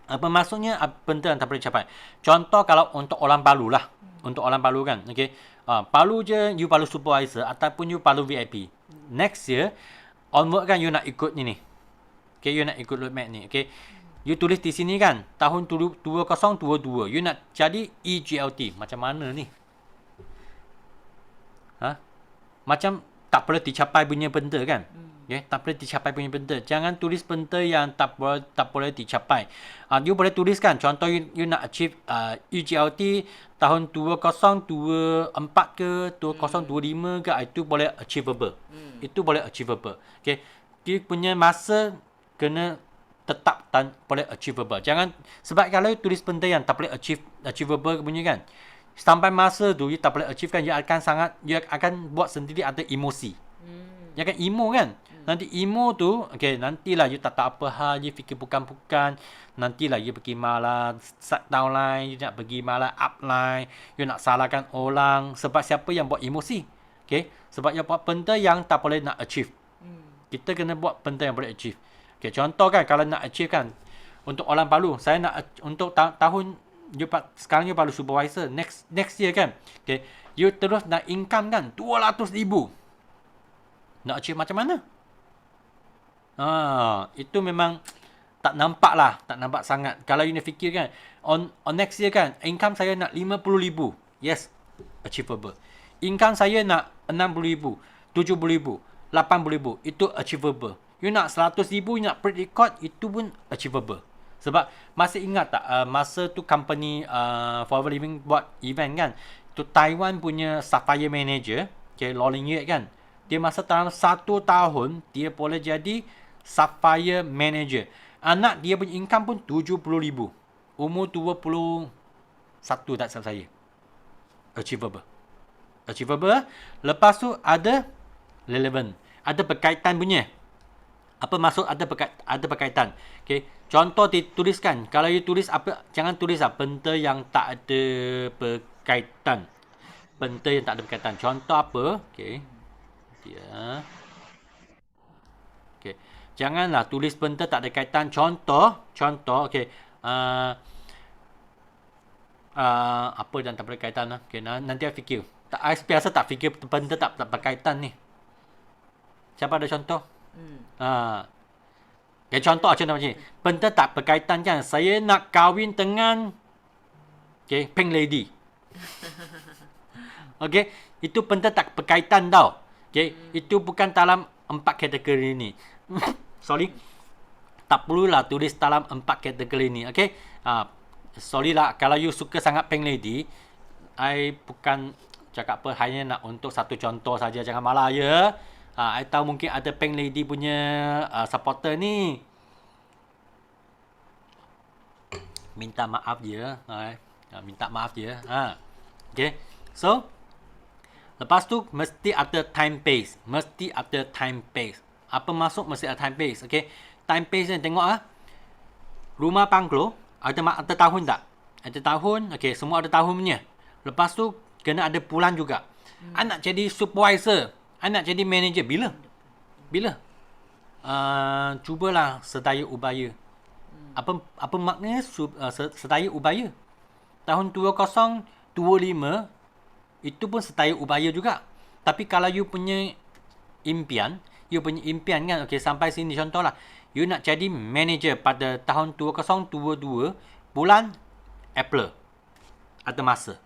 Apa maksudnya benda yang tak boleh dicapai? Contoh kalau untuk orang baru lah. Untuk orang baru kan. Okay. Baru je you baru supervisor ataupun you baru VIP. Next year onward kan you nak ikut ni. Okay, you nak ikut roadmap ni. Okay. You tulis di sini kan tahun 2022 you nak jadi EGLT. Macam mana ni? Macam tak boleh dicapai punya benda kan? Okay, tak boleh dicapai punya benda. Jangan tulis benda yang tak boleh dicapai. You boleh tuliskan. Contoh you nak achieve EGLT tahun 2024 ke 2025 ke, itu boleh achievable. Itu boleh achievable. Okay. Dia punya masa kena tetap dan boleh achievable. Jangan sebab kalau you tulis benda yang tak boleh achievable punya kan, sampai masa tu you tak boleh achieve kan, you akan buat sendiri ada emosi. You akan emo kan? Nanti emo tu, okay, nantilah you tak tahu apa hal, you fikir bukan-bukan. Nantilah you pergi malah shut down line, you nak pergi malah up line, you nak salahkan orang. Sebab siapa yang buat emosi? Okay? Sebab you buat benda yang tak boleh nak achieve. Kita kena buat benda yang boleh achieve. Okay, contoh kan, kalau nak achieve kan, untuk orang baru, saya nak untuk tahun, sekarang you baru supervisor, next year kan, okay, you terus nak income kan, 200,000. Nak achieve macam mana? Itu memang tak nampak lah. Tak nampak sangat. Kalau you nak fikir kan, on next year kan, income saya nak 50,000. Yes, achievable. Income saya nak 60,000, 70,000, 80,000. Itu achievable. You nak 100,000, you nak break record, itu pun achievable. Sebab masih ingat tak, masa tu company Forever Living buat event kan, tu Taiwan punya Sapphire Manager, okay, Lolling Yue kan, dia masa dalam 1 tahun, dia boleh jadi Sapphire Manager. Anak dia punya income pun 70,000. Umur 21 tak salah saya. Achievable. Lepas tu ada relevant. Ada berkaitan punya. Apa maksud ada berkaitan? Okay. Contoh dituliskan. Kalau you tulis apa, jangan tulis benda yang tak ada berkaitan. Benda yang tak ada berkaitan. Contoh apa? Okay. Okay. Janganlah tulis benda tak ada kaitan. Contoh, okay. Apa yang tak berkaitan lah. Okay, nanti saya fikir. Saya biasa tak fikir benda tak berkaitan ni. Siapa ada contoh? Okay, contoh macam ni. Benda tak berkaitan kan. Saya nak kahwin dengan Pink Lady. Okay. Itu benda tak berkaitan tau. Okay, itu bukan dalam 4 kategori ni. Sorry. Tak perlulah tulis dalam 4 kategori ni. Okay. Sorry lah. Kalau you suka sangat Pink Lady, I bukan cakap apa, hanya nak untuk satu contoh saja. Jangan malah ya. I tahu mungkin ada Pink Lady punya supporter ni. Minta maaf je. Minta maaf je. Okay. So, lepas tu mesti ada time pace. Apa maksud mesti ada time pace? Okay. Time pace ni tengok Rumah banglo ada tahun tak? Ada tahun. Okay, semua ada tahun punya. Lepas tu, kena ada bulan juga. I nak jadi supervisor. I nak jadi manager. Bila? Bila? Cubalah sedaya upaya. Apa maknanya sedaya upaya? Tahun 2025 itu pun sedaya upaya juga. Tapi kalau you punya impian kan, okay, sampai sini contohlah. You nak jadi manager pada tahun 2022 bulan April. Ada masa.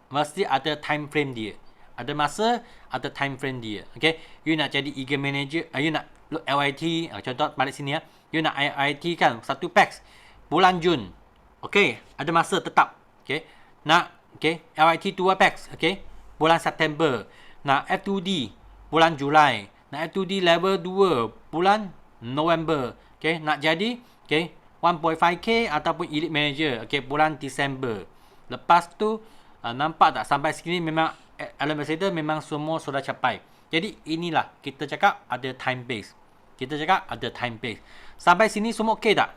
Mesti ada time frame dia. Ada masa, ada time frame dia. Okay. You nak jadi eager manager, you nak LIT, contoh balik sini ya. You nak LIT kan, 1 packs bulan Jun. Okay, ada masa tetap. Okay. Nak, okay, LIT 2 packs, okay, bulan September. Nak F2D bulan Julai. Nak F2D level 2 bulan November. Okay, nak jadi, okay, 1.5k ataupun elite manager, okay, bulan Disember. Lepas tu, nampak tak sampai sini memang ambassador memang semua sudah capai. Jadi inilah kita cakap ada time base. Sampai sini semua okey tak?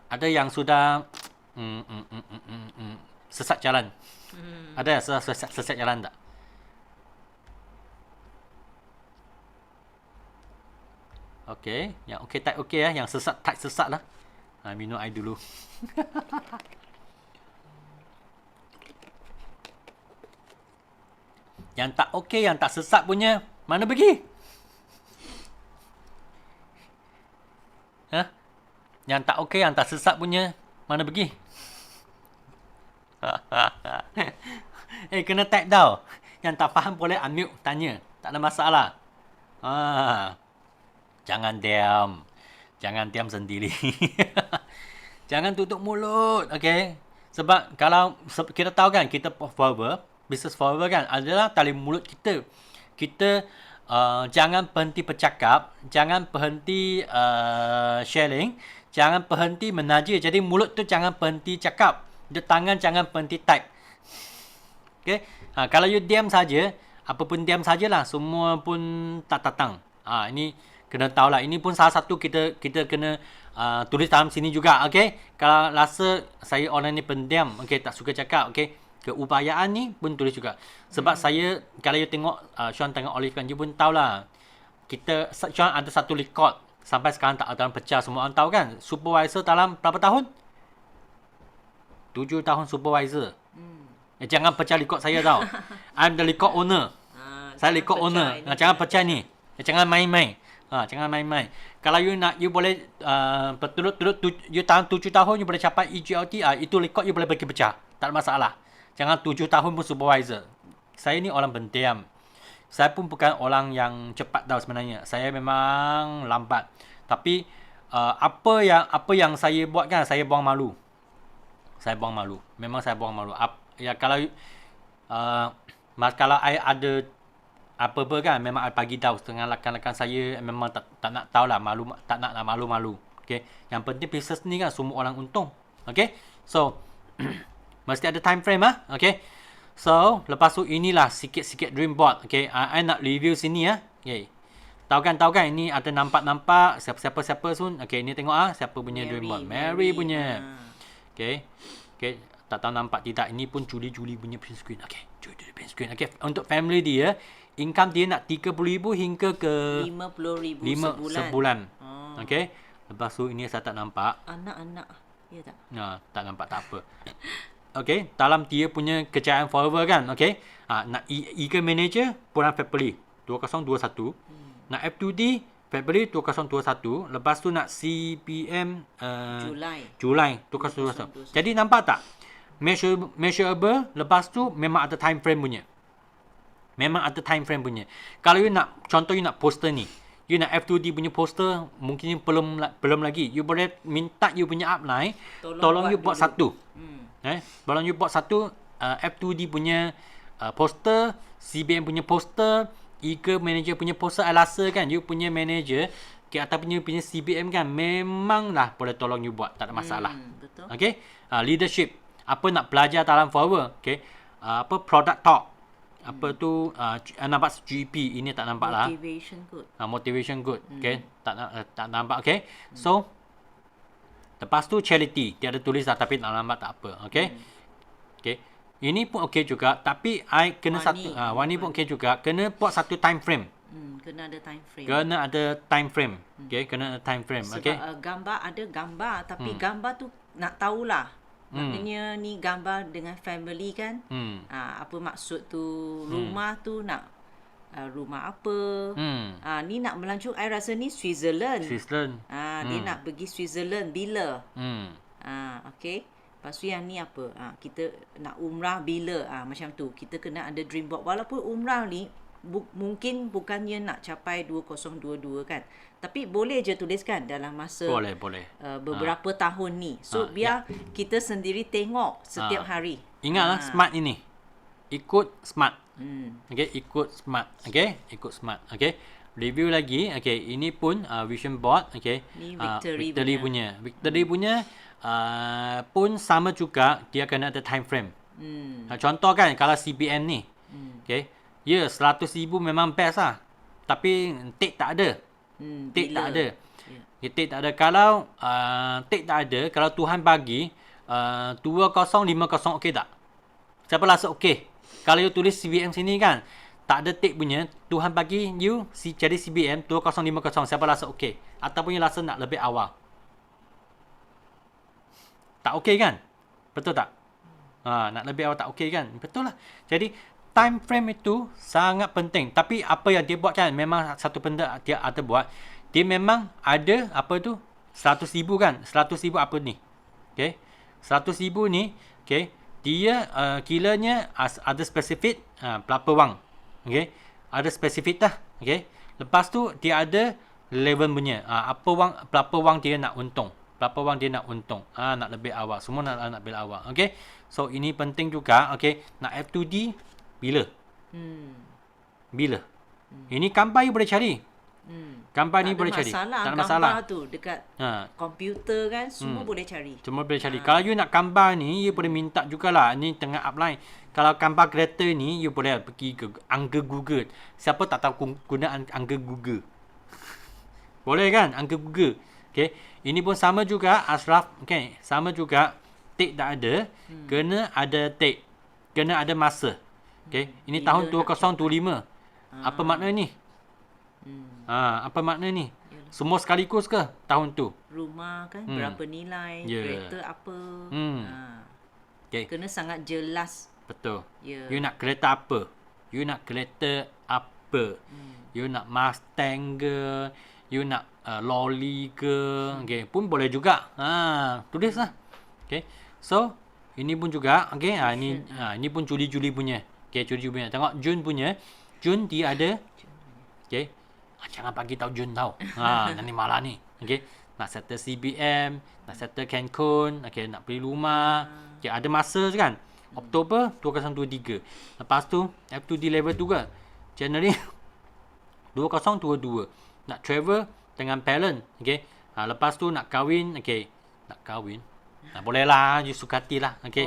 Ada yang sudah sesat jalan. Ada yang sesat jalan tak? Okey, yang okey tak okey yang sesat tak sesat lah. Minum air dulu. Yang tak okey, yang tak sesat punya, mana pergi? Yang tak okey, yang tak sesat punya, mana pergi? Kena tag down. Yang tak faham boleh unmute, tanya. Tak ada masalah. Jangan diam. Jangan diam sendiri. Jangan tutup mulut, okey? Sebab kalau kita tahu kan, kita forever, business forever kan, adalah tali mulut kita. Kita jangan berhenti bercakap, jangan berhenti sharing, jangan berhenti menaja. Jadi mulut tu jangan berhenti cakap, tangan jangan berhenti type. Okay? Kalau you diam saja, apa pun diam sajalah, semua pun tak datang. Ini kena tahulah. Ini pun salah satu kita kena tulis dalam sini juga. Okay? Kalau rasa saya orang ni pendiam, okay, tak suka cakap, okay, keupayaan ni pun tulis juga. Sebab saya, kalau you tengok Sean tengok Olive kan, you pun tahulah. Sean ada satu rekod sampai sekarang tak ada pecah. Semua orang tahu kan, supervisor dalam berapa tahun? 7 tahun supervisor. Jangan pecah rekod saya tau. I'm the record owner. Saya record owner. Jangan pecah ni. Jangan main-main. Jangan main-main. Kalau you nak, you boleh berturut-turut you tahun 7 tahun you boleh capai EGLT, itu rekod you boleh bagi pecah. Tak ada masalah. Jangan 7 tahun pun supervisor. Saya ni orang pendiam. Saya pun bukan orang yang cepat tau sebenarnya. Saya memang lambat. Tapi apa yang saya buat kan, saya buang malu. Memang saya buang malu. Kalau I ada apa-apa kan, memang I bagi tahu setengah rakan-rakan saya, memang tak nak tahu lah, malu, tak nak malu-malu. Okay. Yang penting business ni kan semua orang untung. Okay. So mesti ada time frame okay. So lepas tu inilah sikit-sikit dream board. Okay, I nak review sini Okay. Tahu kan ini ada nampak siapa pun. Okay, ini tengok siapa punya dream board. Mary punya. Okay. Tak tahu nampak tidak, ini pun Julie punya print screen. Okay, Julie print screen. Okay, untuk family dia, income dia nak 30,000 hingga ke 50,000 sebulan. Okay. Lepas tu ini saya tak nampak. Anak-anak. Ya tak? Tak nampak, tak apa. Okay, dalam dia punya kejayaan forever kan, okay. Nak eager manager bulan February 2021. Nak F2D February 2021. Lepas tu nak CPM Julai 2021. Jadi nampak tak? Measurable. Lepas tu memang ada time frame punya. Kalau you nak, contoh you nak poster ni, you nak F2D punya poster, mungkin belum lagi. You boleh minta you punya upline, tolong you buat satu. Tolong you buat satu F2D punya poster, CBM punya poster, eager manager punya poster. I rasa kan you punya manager ataupun you punya CBM kan, memanglah boleh tolong you buat, tak ada masalah. Betul. Okay. Leadership, apa nak belajar dalam forward, okay. Product talk, apa tu, nampak GP, ini tak nampak lah. Motivation good. Motivation good, okay. Tak nampak, okay. So Lepas tu charity. Dia ada tulis lah tapi nak lambat tak apa. Okey. Okey. Ini pun okey juga tapi I kena wani pun okey juga. Kena buat satu time frame. Kena ada time frame. Kena ada time frame. Okey, kena ada time frame. Sebab Okey. gambar ada gambar tapi gambar tu nak tahulah. Maknanya ni gambar dengan family kan. Apa maksud tu? Rumah tu nak rumah apa? Ni nak melancong. I rasa ni Switzerland. Dia nak pergi Switzerland bila? Okey. Lepas tu yang ni apa? Kita nak umrah bila? Macam tu. Kita kena ada dream board. Walaupun umrah ni mungkin bukannya nak capai 2022 kan. Tapi boleh je tuliskan dalam masa boleh. beberapa tahun ni. So biar kita sendiri tengok setiap hari. Ingatlah smart ini. Ikut smart. Okey, ikut smart. Okey, ikut smart. Okey. Review lagi. Okey, ini pun vision board. Okey. Ni Victory punya. Victory punya pun sama juga, dia kena ada time frame. Contoh kan kalau CBM ni. Okey. Ya, 100,000 memang best lah. Tapi take tak ada. Take tak ada. Yeah. Take tak ada. Kalau take tak ada, kalau Tuhan bagi 2050 okey tak? Siapa rasa okey? Kalau you tulis CBM sini kan, tak ada take punya, Tuhan bagi you jadi CBM 2050, siapa rasa okey? Ataupun you rasa nak lebih awal? Tak okey kan? Betul tak? Nak lebih awal tak okey kan? Betul lah. Jadi time frame itu sangat penting. Tapi apa yang dia buat kan, memang satu benda dia ada buat. Dia memang ada apa tu? 100,000 kan? 100,000 apa ni? Okay. 100,000 ni, okay, dia kiranya ada spesifik berapa wang. Okay. Ada spesifik dah. Okay. Lepas tu dia ada level punya. Berapa wang dia nak untung. Berapa wang dia nak untung. Nak lebih awal. Semua nak lebih awal. Okay. So ini penting juga. Okay. Nak F2D bila? Bila? Ini gambar you boleh cari. Gambar ni boleh cari. Tak ada masalah. Gambar tu dekat komputer kan, semua boleh cari. Semua boleh cari. Kalau you nak gambar ni, you boleh minta jugalah. Ni tengah upline. Kalau gambar kereta ni, you boleh pergi ke Angga Google. Siapa tak tahu guna Angga Google? Boleh kan? Angga Google. Okay. Ini pun sama juga, Ashraf. Okay. Sama juga. Take tak ada. Kena ada take. Kena ada masa. Okay. Ini tahun 2025. Apa makna ni? Apa makna ni? Semua sekaligus ke tahun tu? Rumah kan berapa nilai, kereta apa. Okay. Kena sangat jelas. Betul. You nak kereta apa? You nak kereta apa? You nak Mustang ke? You nak lorry ke? Okay. Pun boleh juga. Tulislah. Okay. So, ini pun juga. Okay. Ini pun Juli punya. Okay, Juli punya. Tengok Jun punya. Jun dia ada. Okay. Jangan bagi tahu Jun tahu. Nanti malah ni. Okay. Nak settle CBM. Nak settle Cancun. Okay. Nak beli rumah. Okay. Ada masa kan. Oktober 2023. Lepas tu F2D level 2. January 2022. Nak travel dengan parent. Okay. Lepas tu nak kahwin. Okay. Nak kahwin. Boleh lah, you suka hati lah. Okay.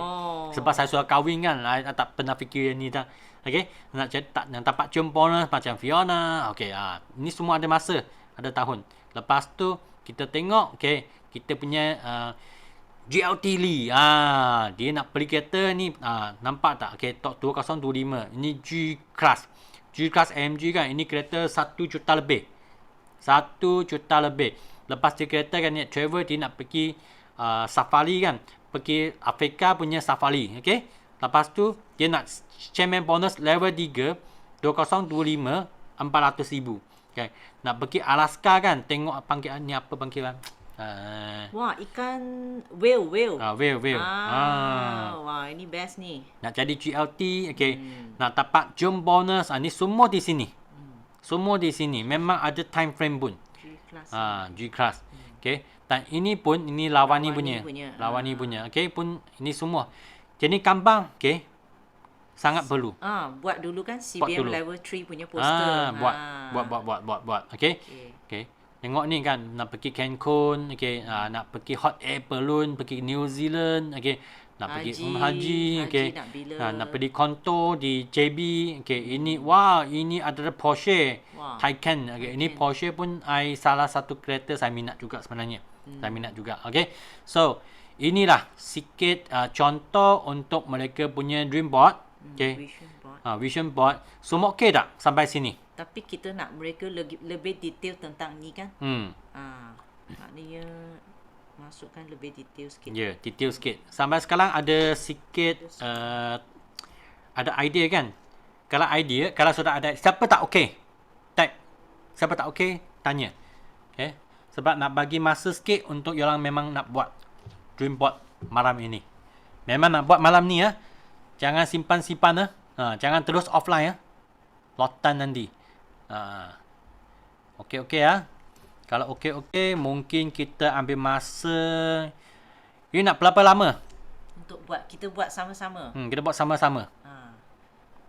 Sebab saya suka kahwin kan. I tak pernah fikir ni dah. Okay. Nak dapat cium bonus macam Fiona. Okay. Ini semua ada masa. Ada tahun. Lepas tu, kita tengok. Okay. Kita punya GLT Lee. Dia nak beli kereta ni. Nampak tak? Okay. Top 2025. Ini G-Class. G-Class AMG kan. Ini kereta 1 juta lebih. 1 juta lebih. Lepas dia kereta kan, dia travel, dia nak pergi safari kan, pergi Afrika punya safari. Okay. Lepas tu dia nak chairman bonus level 3 2025 400,000. Okay. Nak pergi Alaska kan, tengok panggilan ni apa panggilan. Wah, ikan whale. Whale. Wah, ini best ni. Nak jadi GLT. Okay. Nak dapat jump bonus. Ni semua di sini. Semua di sini. Memang ada time frame pun. G-Class. Okay. Dan ini pun, ini Lawani punya. Lawani punya. Okay. Pun ini semua. Jadi gambar. Okay. Sangat perlu. Buat dulu kan CBM level 3 punya poster. Buat. Okay. Tengok ni kan. Nak pergi Cancun. Okay. Nak pergi hot air balloon. Pergi New Zealand. Okay. Nak pergi haji. Okay. Nak pergi konto di JB. Okay. Ini, ini adalah Porsche Taycan. Okay. Ini Porsche pun salah satu kereta saya minat juga sebenarnya. Saya minat juga. Okay. So, inilah sikit contoh untuk mereka punya dream board. Okay. Vision board. Vision board. Semua okay tak sampai sini? Tapi kita nak mereka lebih detail tentang ni kan. Maknanya masukkan lebih detail sikit. Ya, detail sikit. Sampai sekarang ada sikit ada idea kan? Kalau sudah ada, siapa tak okey? Type. Siapa tak okey? Tanya. Okay. Sebab nak bagi masa sikit untuk orang memang nak buat dream board malam ini. Memang nak buat malam ni ya. Jangan simpan-simpan jangan terus offline ya. Lotan nanti. Okey ya. Kalau okey, mungkin kita ambil masa. You nak berapa lama? Untuk kita buat sama-sama. Kita buat sama-sama.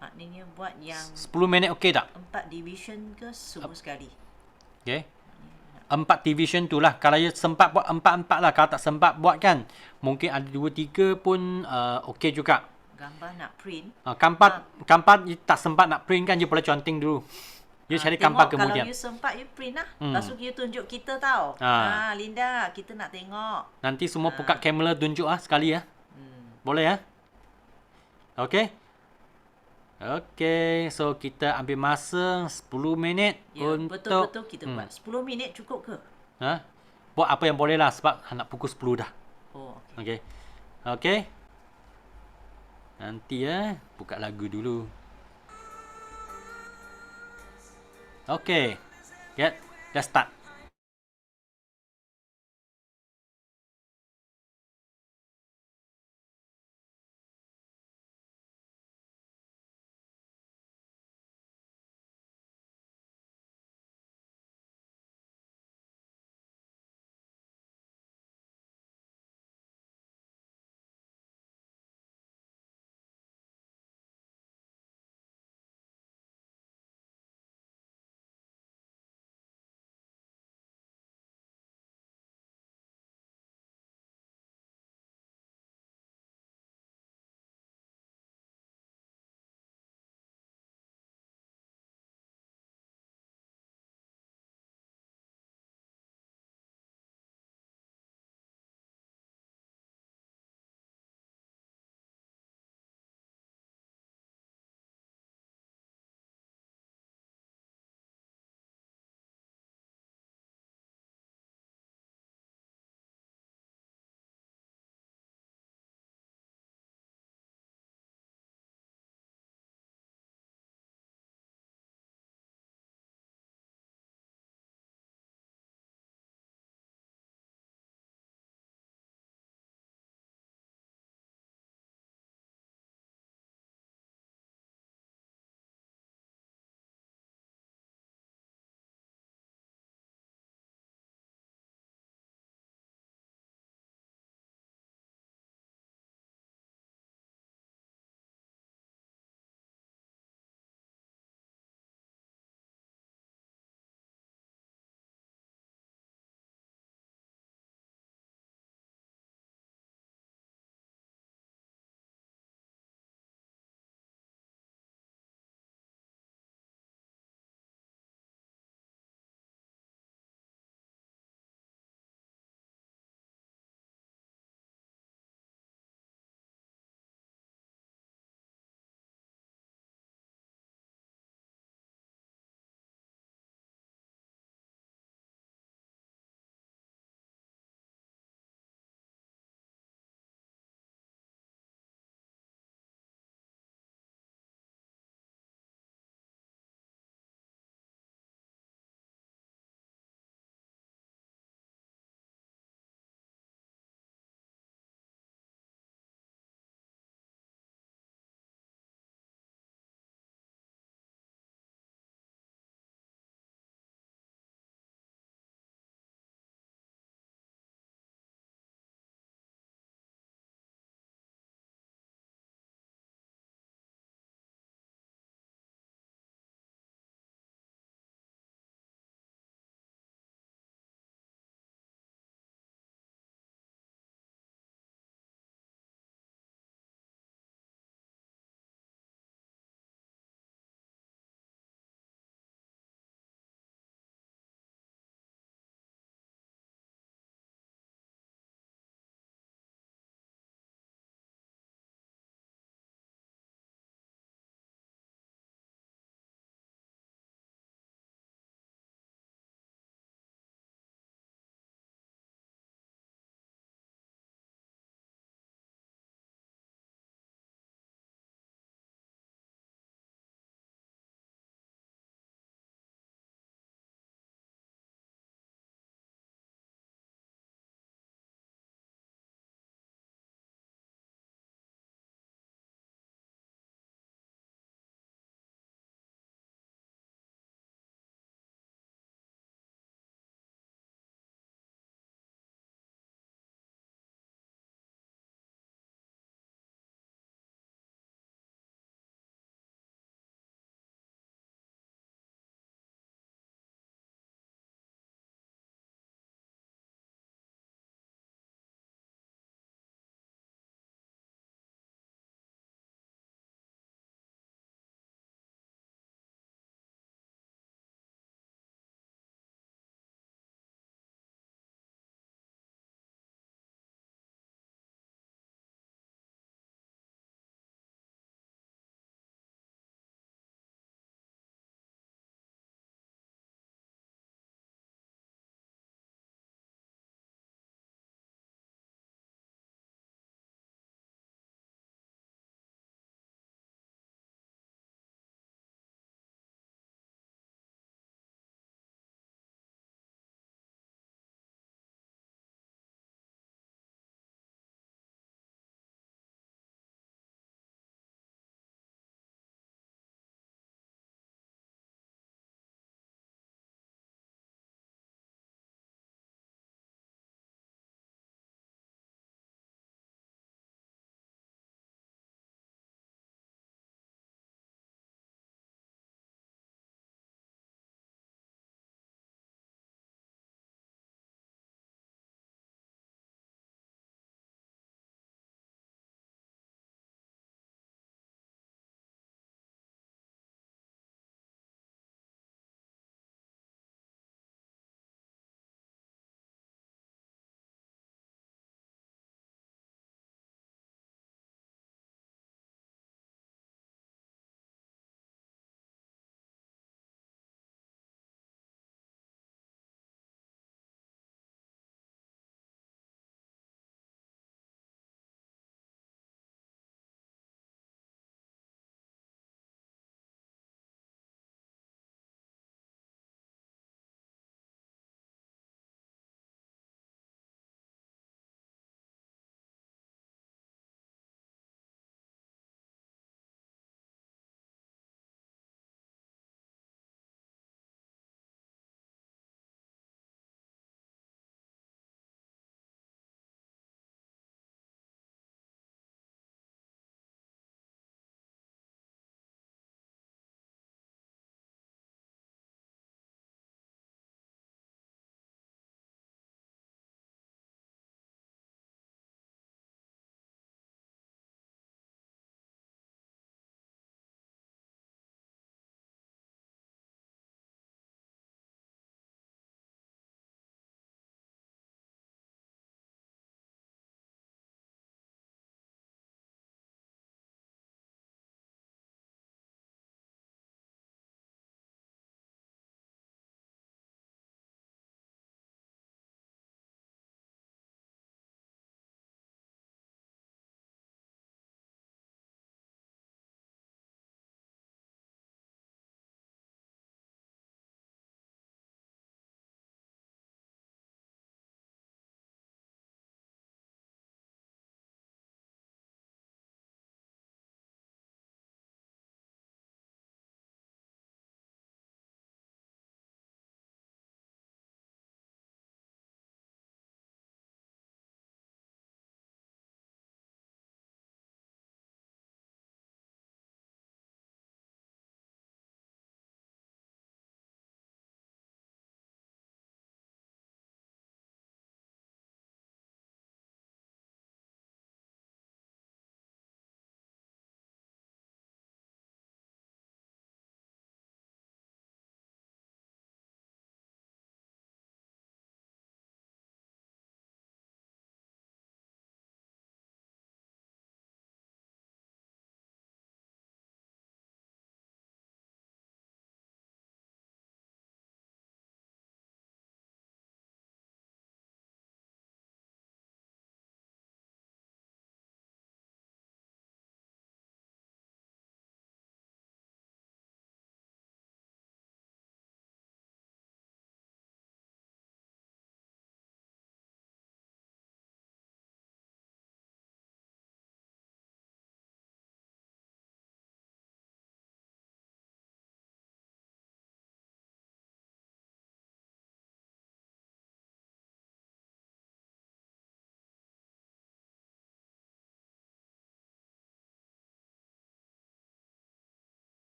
Maknanya buat yang 10 minit okey tak? 4 division ke semua sekali. Okey. 4 division tu lah. Kalau you sempat buat 4-4 lah. Kalau tak sempat buat kan, mungkin ada 2-3 pun okey juga. Gambar nak print. Kampat you tak sempat nak print kan, you boleh counting dulu. You cari kampat kemudian. Kalau you sempat, you print lah. Lepas tu you tunjuk kita tau. Linda, kita nak tengok. Nanti semua buka kamera tunjuk sekali ya. Boleh ya? Okey. Okey, so kita ambil masa 10 minit untuk betul-betul kita buat. 10 minit cukup ke? Buat apa yang boleh lah sebab nak pukul 10 dah. Oh, okey. Okey. Nanti buka lagu dulu. Okey. Let's start.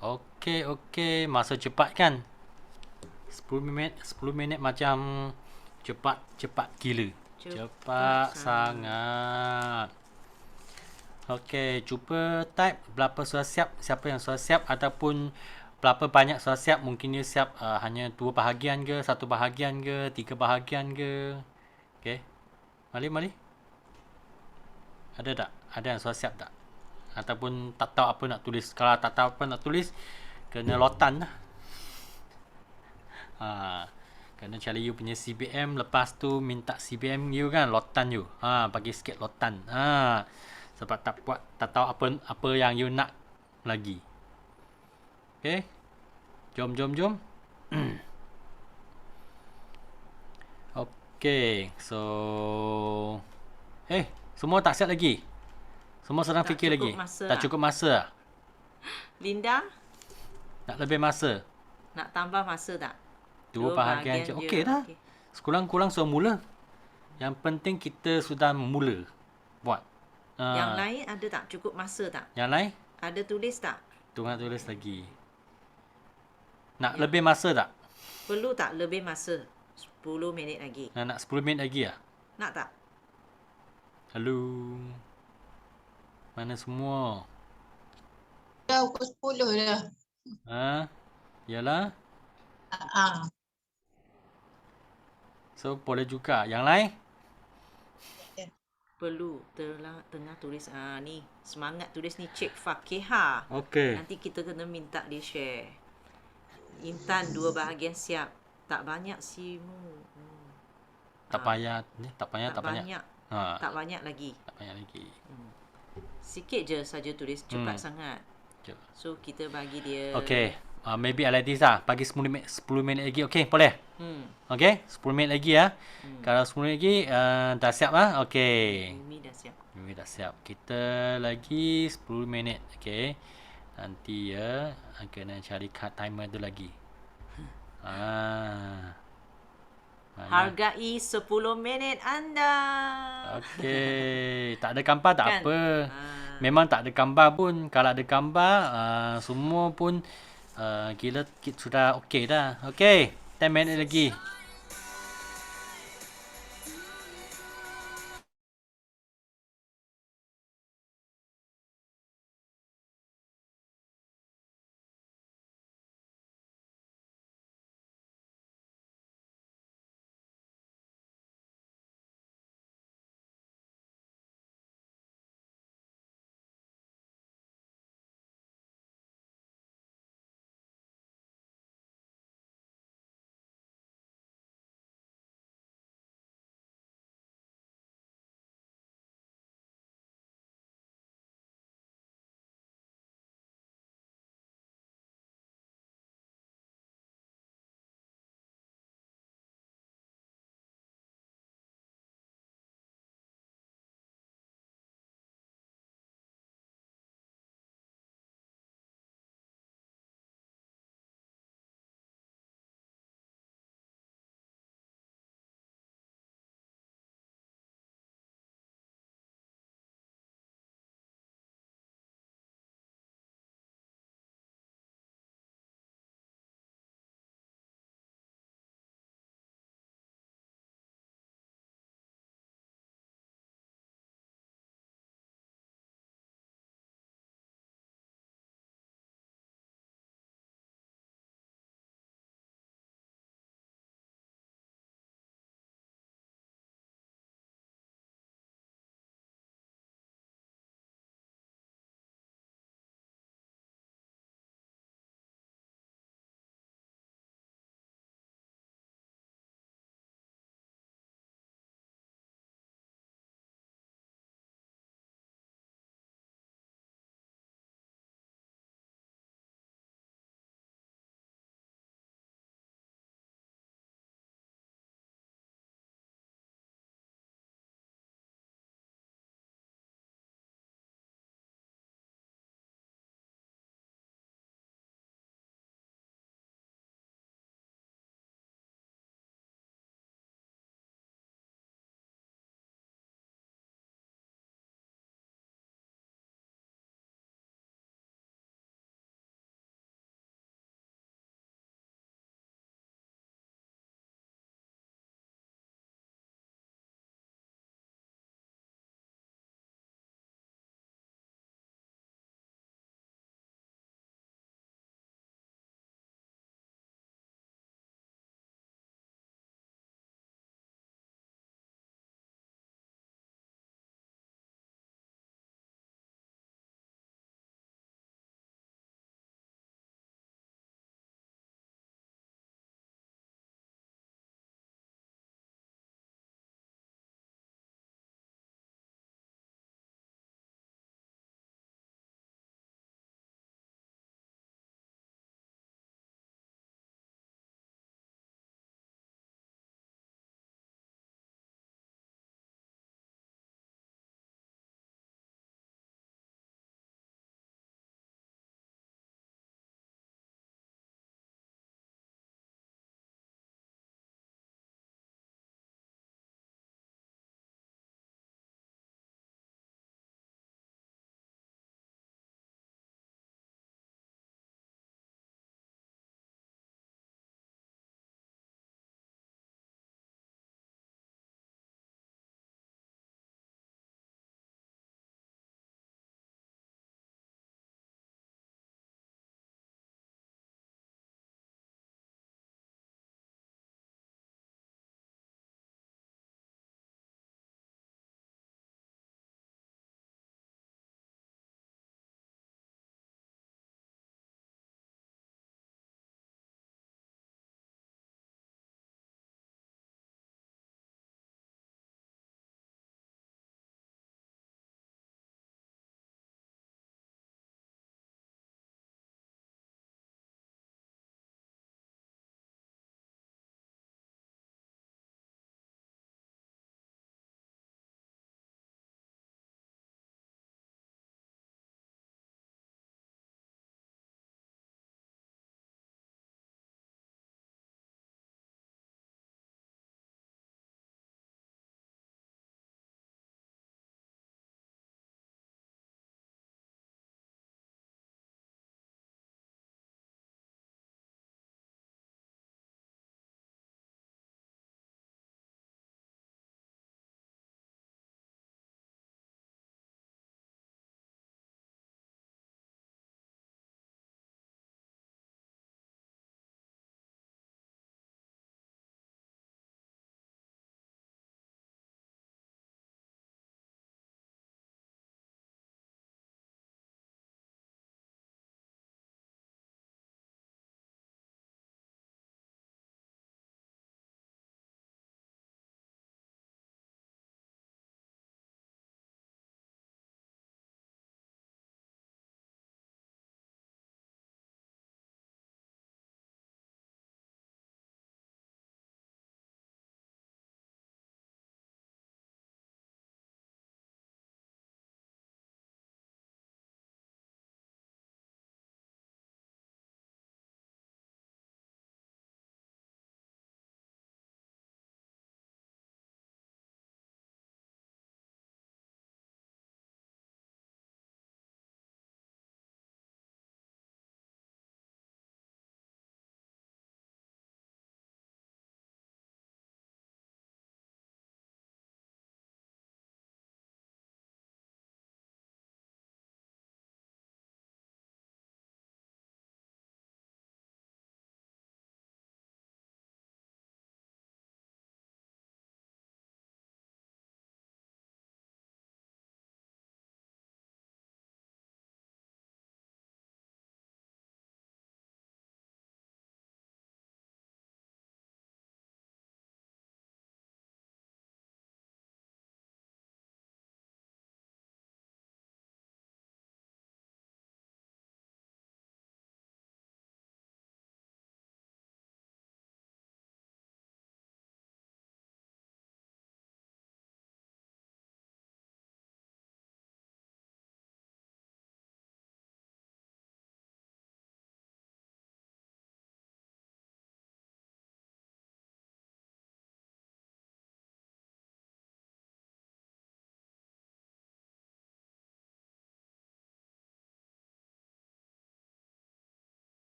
Okey. Masa cepat kan? 10 minit macam cepat gila. Cepat sangat. Okey, cuba type berapa sudah siap. Siapa yang sudah siap ataupun berapa banyak sudah siap. Mungkin dia siap hanya 2 bahagian ke, 1 bahagian ke, 3 bahagian ke. Okey. Mali. Ada tak? Ada yang sudah siap tak? Ataupun tak tahu apa nak tulis. Kalau tak tahu apa nak tulis, kena lotan lah. Kena cari you punya CBM. Lepas tu minta CBM you kan, lotan you. Bagi sikit lotan. Sebab tak tahu apa yang you nak lagi. Okay. Jom. Okay. So, semua tak siap lagi. Semua sedang Tak fikir cukup lagi. masa Tak lah. cukup masa. Linda, Nak lebih masa. nak tambah masa tak? 2 bahagian je. Okey dah. Okey. Sekurang-kurang sudah mula. Yang penting kita sudah mula buat. Yang lain ada tak? Cukup masa tak? Yang lain? Ada tulis tak? Tunggu tulis lagi. Nak lebih masa tak? Perlu tak lebih masa? 10 minit lagi. Nak 10 minit lagi lah? Nak tak? Halo. Mana semua? Dah pukul 10 dah. Yalah. So, boleh juga. Yang lain? Perlu tengah tulis ni semangat tulis ni Cik Fakiha. Okey. Nanti kita kena minta dia share. Intan 2 bahagian siap. Tak banyak simu. Tak payah. Tak banyak. Tak banyak lagi. Tak banyak lagi. Sikit je saja tulis cepat sangat. So kita bagi dia. Okey. Maybe I like this lah. Bagi 10 minit lagi. Okey, boleh? Okey, 10 minit lagi ya. Kalau 10 minit lagi dah siap lah. Okey. Mimi dah siap. Mimi dah siap. Kita lagi 10 minit. Okey. Nanti ya kena cari timer tu lagi. Hargai 10 minit anda. Okey. Tak ada gambar tak Kan? apa. Memang tak ada gambar pun. Kalau ada gambar semua pun kita sudah okey dah. Okey. 10 minit lagi.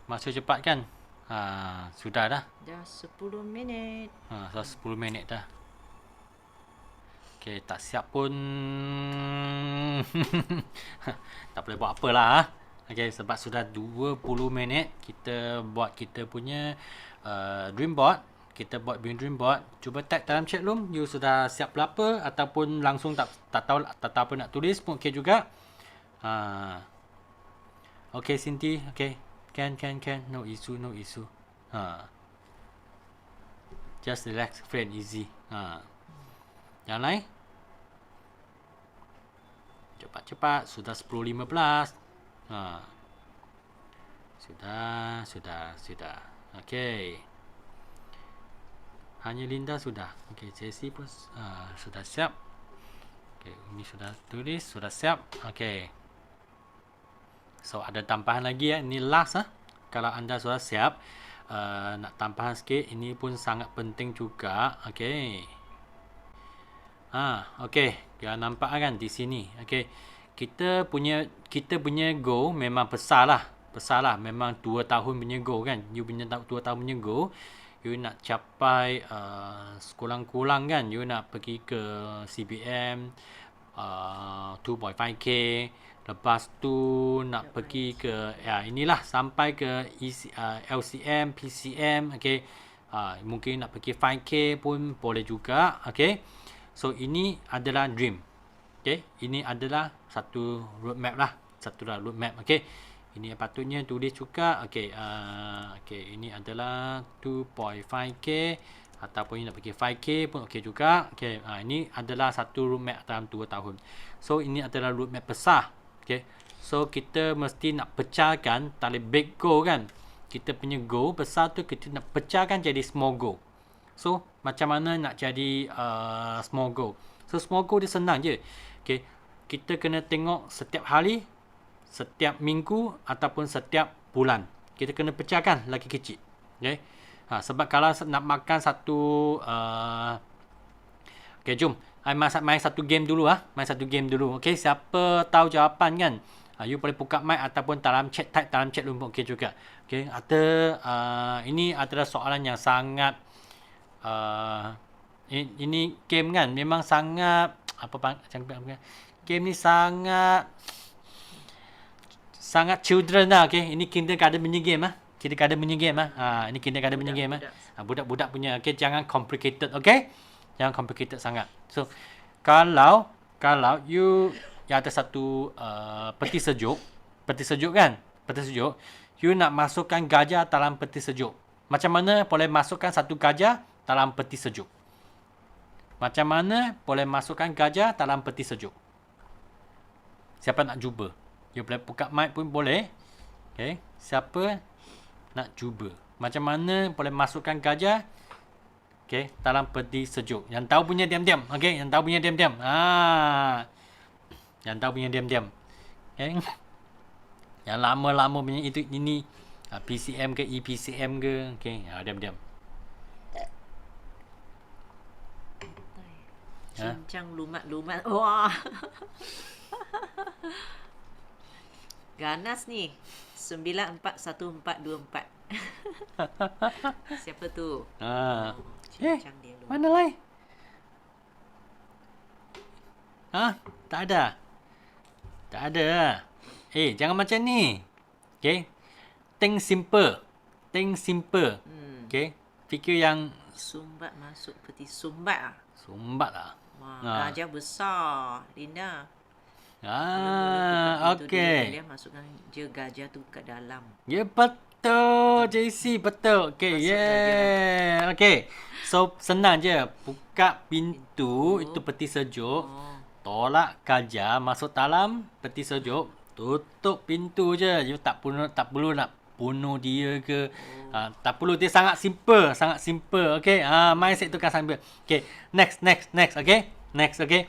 Masa cepat kan? Sudah dah. Dah 10 minit. Dah 10 minit dah. Okey, tak siap pun. Tak boleh buat apalah. Okey, sebab sudah 20 minit kita buat kita punya dream board. Kita buat dream board. Cuba type dalam chat room you sudah siap berapa ataupun langsung tak tahu apa nak tulis pun okey juga. Okey Cindy, okey. Can. No issue. Just relax, friend, easy. Yang lain? Cepat. Sudah 10.15. Sudah. Okey. Hanya Linda sudah. Okey, Jessie pun sudah siap. Okey, ini sudah tulis, sudah siap. Okey. So ada tambahan lagi ya. Ini last Kalau anda sudah siap, nak tambahan sikit. Ini pun sangat penting juga. Okey. Okey. Kita nampak kan di sini. Okey. Kita punya goal memang besar lah. Memang 2 tahun punya goal kan. You punya 2 tahun punya goal. You nak capai sekurang-kurang kan. You nak pergi ke CBM 2.5k. Lepas tu nak pergi ke inilah sampai ke LCM, PCM, okey. Mungkin nak pergi 5k pun boleh juga, okey. So ini adalah dream. Okey, ini adalah satu roadmap lah, roadmap, okey. Ini patutnya tulis juga, okey. Okey, ini adalah 2.5k ataupun nak pergi 5k pun okey juga. Okey, ini adalah satu roadmap dalam 2 tahun. So ini adalah roadmap besar. Okay. So kita mesti nak pecahkan tali big goal kan. Kita punya goal besar tu kita nak pecahkan jadi small goal. So macam mana nak jadi small goal? So small goal dia senang je. Okay. Kita kena tengok setiap hari, setiap minggu ataupun setiap bulan. Kita kena pecahkan lagi kecil. Okay. Sebab kalau nak makan satu okay, jom. Main satu game dulu Main satu game dulu. Okey, siapa tahu jawapan kan? You boleh buka mic ataupun dalam chat, type dalam chat room okey juga. Okey, ini adalah soalan yang sangat ini game kan memang sangat game ni sangat children lah. Okey, ini kindergarten punya game Kindergarten punya game ini kindergarten punya game budak-budak punya. Okey, jangan complicated, okey? Jangan complicated sangat. So kalau you ada satu peti sejuk kan, you nak masukkan gajah dalam peti sejuk. Macam mana boleh masukkan satu gajah dalam peti sejuk? Siapa nak cuba? You boleh buka mic pun boleh. Okay, siapa nak cuba? Macam mana boleh masukkan gajah dalam peti sejuk? Yang tahu punya diam-diam. Okey, yang tahu punya diam-diam. Yang tahu punya diam-diam. Okey. Yang lama-lama punya ini PCM ke EPCM ke. Okey, diam-diam. Cincang lumat-lumat. Wah. Ganas ni. 941424. Siapa tu? Cincang dia lumat. Mana lai? Tak ada. Jangan macam ni. Okay. Think simple. Okay. Fikir yang Sumbat masuk peti sumbat sumbat lah. Wah, gajah besar, Linda. Okey. Dia masukkan je gajah tu kat dalam. Ya, betul, JC, betul. Okey, yeah. Okey. So, senang je. Buka pintu, itu peti sejuk. Tolak gajah masuk dalam peti sejuk. Tutup pintu je. You tak perlu nak bunuh dia ke. Tak perlu. Dia sangat simple. Okey. Mindset tu kan simple. Okey. Next. Okey. Next. Okey.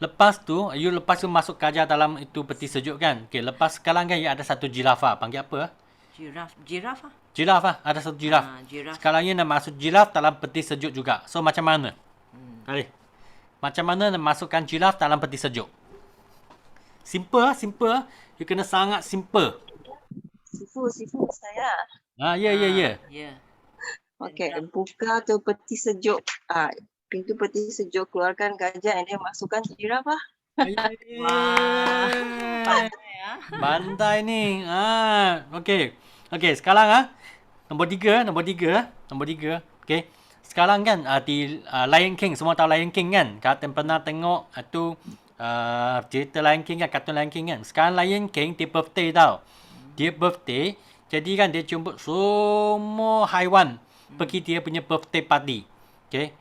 Lepas tu masuk gajah dalam itu peti sejuk kan. Okey. Lepas sekarang kan you ada satu jirafah. Panggil apa? Jiraf. Ada satu jiraf. Jiraf. Sekarang you nak masuk jiraf dalam peti sejuk juga. So macam mana? Macam mana nak masukkan jiraf dalam peti sejuk? Simple. You kena sangat simple. Sifu saya. Ya. Ya. Okey, buka tu peti sejuk. Pintu peti sejuk, keluarkan gajah and then masukkan jiraf lah. Wah. Pandai ya. Pandai ni. Okey. Okey, sekarang nombor 3. Okey. Sekarang kan di Lion King, semua tahu Lion King kan? Kata pernah tengok tu cerita Lion King kan, kartun Lion King kan. Sekarang Lion King dia birthday tau. Dia birthday, jadi kan dia jemput semua haiwan pergi dia punya birthday party. Okey.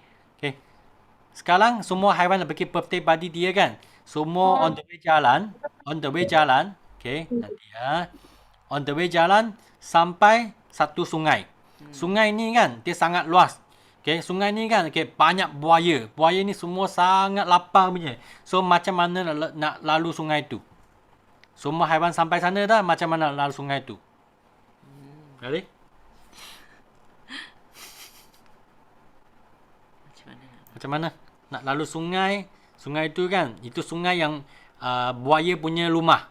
Sekarang semua haiwan nak pergi birthday party dia kan. Semua on the way jalan. Okey, nanti on the way jalan sampai satu sungai. Sungai ni kan dia sangat luas. Okey, sungai ni kan banyak buaya. Buaya ni semua sangat lapar punya. So macam mana nak lalu sungai tu? Semua haiwan sampai sana dah, macam mana nak lalu sungai tu? Ready? Macam mana nak lalu sungai? Sungai tu kan, itu sungai yang buaya punya rumah.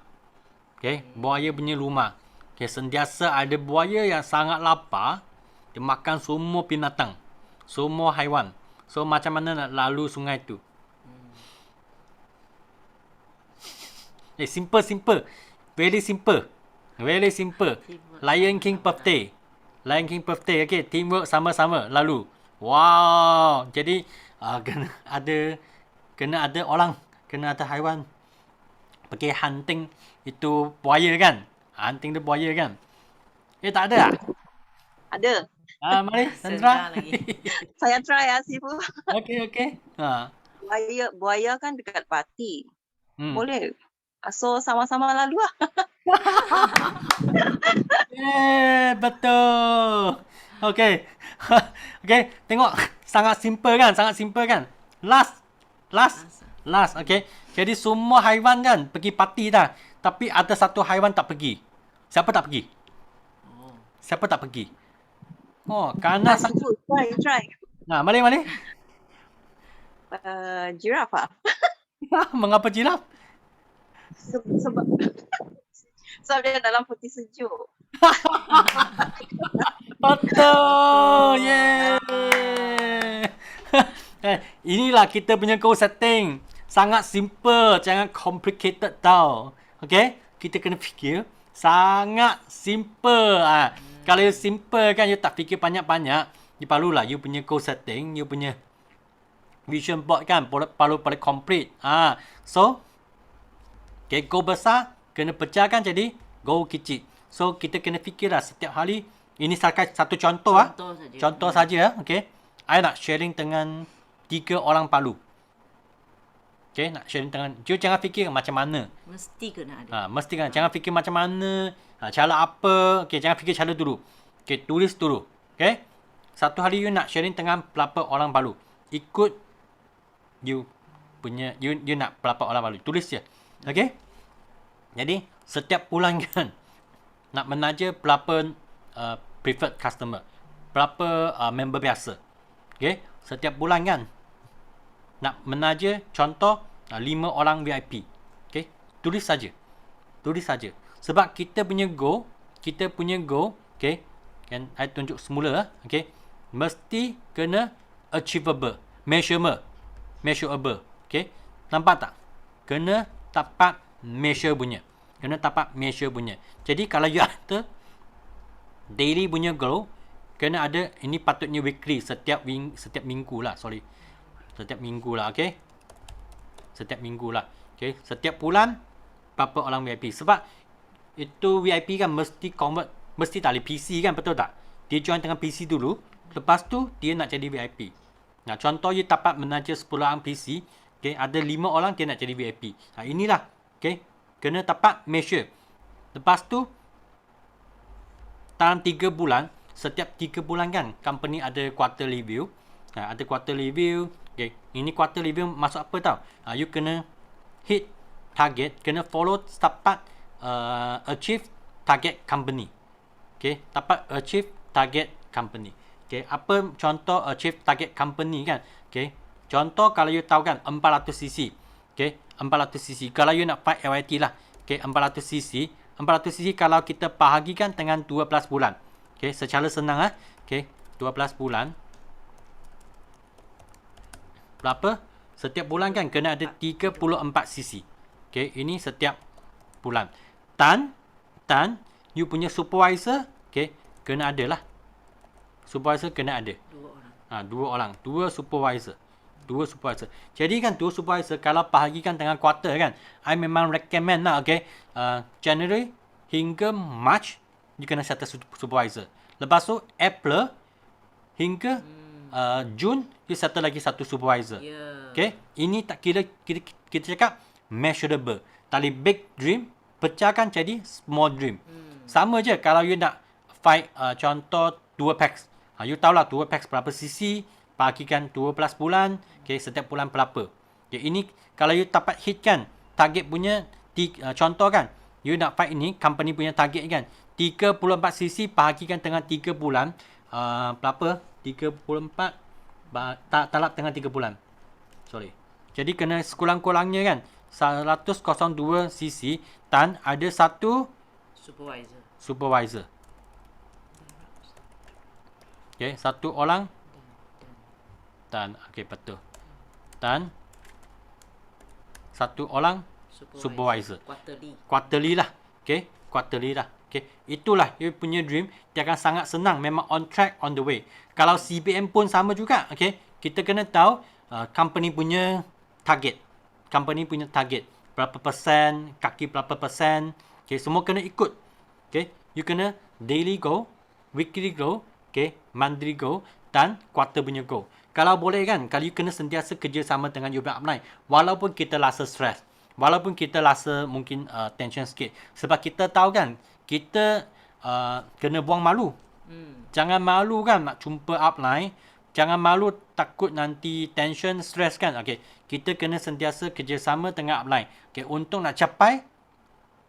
Okey, buaya punya rumah. Okey, sentiasa ada buaya yang sangat lapar. Dia makan semua binatang, semua haiwan. So macam mana nak lalu sungai tu? Simple. Very simple. Lion King birthday. Okey, teamwork sama-sama lalu. Wow. Jadi kena ada orang, kena ada haiwan pergi hunting itu buaya kan? Hunting dia buaya kan? Tak ada tak? Ada. Mari Sandra. Lagi. Saya try ya, Sifu. Okey. Buaya kan dekat parti. Boleh. So sama-sama lalu lah. Betul. Okey. Tengok sangat simple kan? Last. Okey. Jadi semua haiwan kan pergi parti dah. Tapi ada satu haiwan tak pergi. Siapa tak pergi? Kerana Sifu, try. mari. Jiraf ah. Mengapa jiraf? Sebab dia dalam peti sejuk. Betul. Yeay. Inilah kita punya goal setting. Sangat simple, jangan complicated tau. Okey? Kita kena fikir sangat simple. Kalau you simple kan, you tak fikir banyak-banyak, you perlulah you punya goal setting, you punya vision board kan perlu complete. So okay, goal besar kena pecahkan jadi goal kecil. So kita kena fikirlah setiap hari. Ini satu contoh saja. Contoh saja. Okey. I nak sharing dengan 3 orang Palu. Okey, nak sharing dengan you jangan fikir macam mana. Mesti kena ada. Mesti kan. Jangan fikir macam mana, cara apa. Okey, jangan fikir cara dulu. Okey, tulis dulu. Okey. Satu hari you nak sharing dengan berapa orang Palu. Ikut you punya you nak berapa orang Palu. Tulis je. Okey? Jadi setiap bulan kan nak menaja berapa preferred customer, berapa member biasa. Okey? Setiap bulan kan nak menaja contoh 5 orang VIP. Okey? Tulis saja. Sebab kita punya goal, okey? Kan I tunjuk semula okey? Mesti kena achievable, measurable. Okey? Nampak tak? Kena dapat measure punya. Jadi kalau you ada daily punya goal, kena ada, ini patutnya weekly, setiap minggu lah, setiap minggu lah, okey? Okey, setiap bulan berapa orang VIP. Sebab itu VIP kan mesti convert, mesti tak boleh PC kan, betul tak? Dia join dengan PC dulu, lepas tu dia nak jadi VIP. Nah, contoh you dapat menaja 10 orang PC, okey, ada 5 orang dia nak jadi VIP. Inilah, okey, kena dapat measure. Lepas tu dalam 3 bulan, setiap 3 bulan kan company ada quarter review. Okey, ini quarter review masuk apa tau? You kena hit target, kena follow dapat achieve target company. Okey, dapat achieve target company. Okey, apa contoh achieve target company kan? Okey, contoh kalau you tahu kan 400cc. Okey, 400cc. Kalau you nak fight LYT lah. Okey, 400cc 400cc kalau kita bahagikan dengan 12 bulan. Okey, secara senang Okey, 12 bulan. Berapa? Setiap bulan kan kena ada 34cc. Okey, ini setiap bulan. Tan, you punya supervisor, okey, kena ada lah. Supervisor kena ada. 2 orang. 2 supervisor. Jadi kan 2 supervisor kalau bahagikan dengan kuartal kan, I memang recommend lah, okey. January hingga March you kena settle supervisor. Lepas tu April hingga Jun you settle lagi satu supervisor. Okey, ini tak kita cakap measurable. Tali big dream pecahkan jadi small dream. Sama je kalau you nak fight contoh 2 packs. You tahulah 2 packs berapa cc, bahagikan 12 bulan, okey, setiap bulan berapa. Okay, ini kalau you dapat hit kan target punya contoh kan, you nak fight ini company punya target kan 34cc bahagikan dengan 3 bulan, berapa? 34 talap dengan 3 bulan. Sorry. Jadi kena sekurang-kurangnya kan 102cc dan ada satu supervisor. Okey, satu orang dan okey betul. Dan satu orang supervisor. Quarterly lah. Okey, quarterly lah. Okey, itulah you punya dream. Dia akan sangat senang, memang on track, on the way. Kalau CBM pun sama juga. Okey, kita kena tahu company punya target. Company punya target. Berapa persen, kaki berapa persen. Okey, semua kena ikut. Okey, you kena daily go, weekly go, okey, monthly go dan quarter punya go. Kalau boleh kan, kalau you kena sentiasa kerjasama dengan you punya upline. Walaupun kita rasa stress, walaupun kita rasa mungkin tension sikit. Sebab kita tahu kan, kita kena buang malu. Jangan malu kan nak jumpa upline. Jangan malu takut nanti tension, stress kan. Okay, kita kena sentiasa kerjasama dengan upline. Okay, untuk nak capai,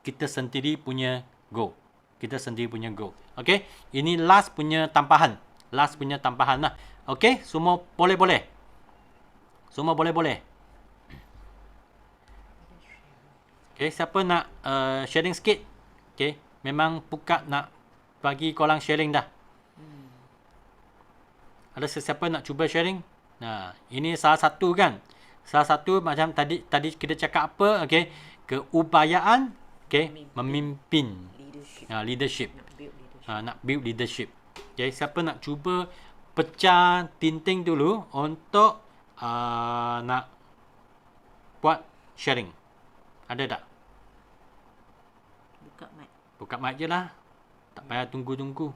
kita sendiri punya go. Kita sendiri punya go. Okay, ini last punya tampahan. Last punya tampahan lah. Okay, semua boleh-boleh. Semua boleh-boleh. Okay, siapa nak sharing sikit? Okay, memang Pukat nak bagi korang sharing dah. Ada sesiapa nak cuba sharing? Nah, ini salah satu kan. Salah satu macam tadi kita cakap apa? Okay, keupayaan, okay, memimpin. Leadership. Nak build leadership. Okay, siapa nak cuba pecah tinting dulu untuk nak buat sharing? Ada tak? Buka mic je lah. Tak payah tunggu-tunggu.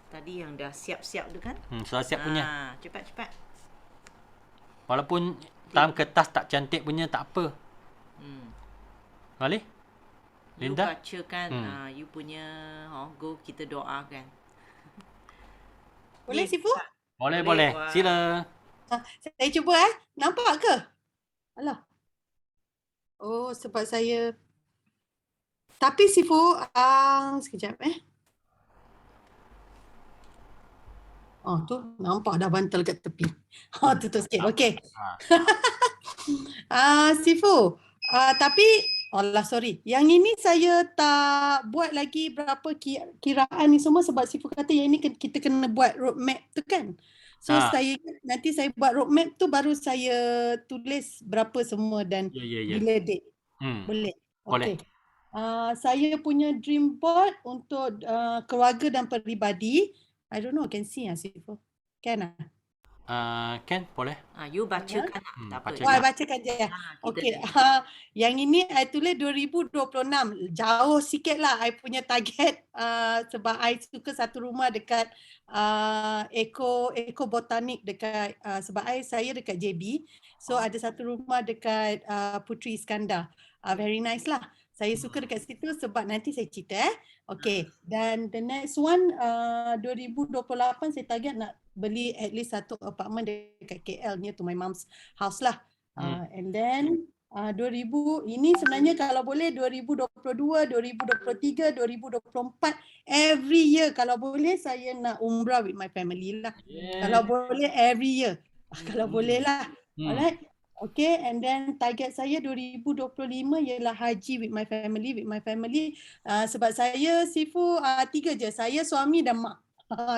Tadi yang dah siap-siap tu kan? Sudah siap punya. Cepat-cepat. Walaupun dalam kertas tak cantik punya tak apa. Boleh? Linda? You bacakan you punya go, kita doakan. Boleh Sifu? Boleh. Sila. Saya cuba Nampak ke? Alah. Oh, sebab saya. Tapi Sifu, sekejap Oh, tu nampak dah bantal kat tepi. Tutup sikit. Okey. Sifu, tapi sorry. Yang ini saya tak buat lagi berapa kiraan ni semua sebab Sifu kata yang ini kita kena buat roadmap tu kan. So nanti saya buat roadmap tu baru saya tulis berapa semua dan bila date. Boleh? Boleh. Okay. Saya punya dream board untuk keluarga dan peribadi. I don't know, can see Sifu. Can Kan boleh. You bacakan tak apa. I bacakan je. Okey. Yang ini I tulis 2026. Jauh sikit lah I punya target sebab I suka satu rumah dekat Eco Botanik dekat sebab saya dekat JB. So ada satu rumah dekat Puteri Iskandar. Very nice lah. Saya suka dekat situ sebab nanti saya cerita Okay. Dan the next one 2028 saya target nak beli at least satu apartment dekat KL near to my mom's house lah. And then 2000 ini sebenarnya kalau boleh 2022, 2023, 2024 every year kalau boleh saya nak umrah with my family lah. Kalau boleh every year. Kalau boleh lah. Alright. Okay, and then target saya 2025 ialah haji with my family. Sebab saya Sifu 3 je, saya, suami dan mak.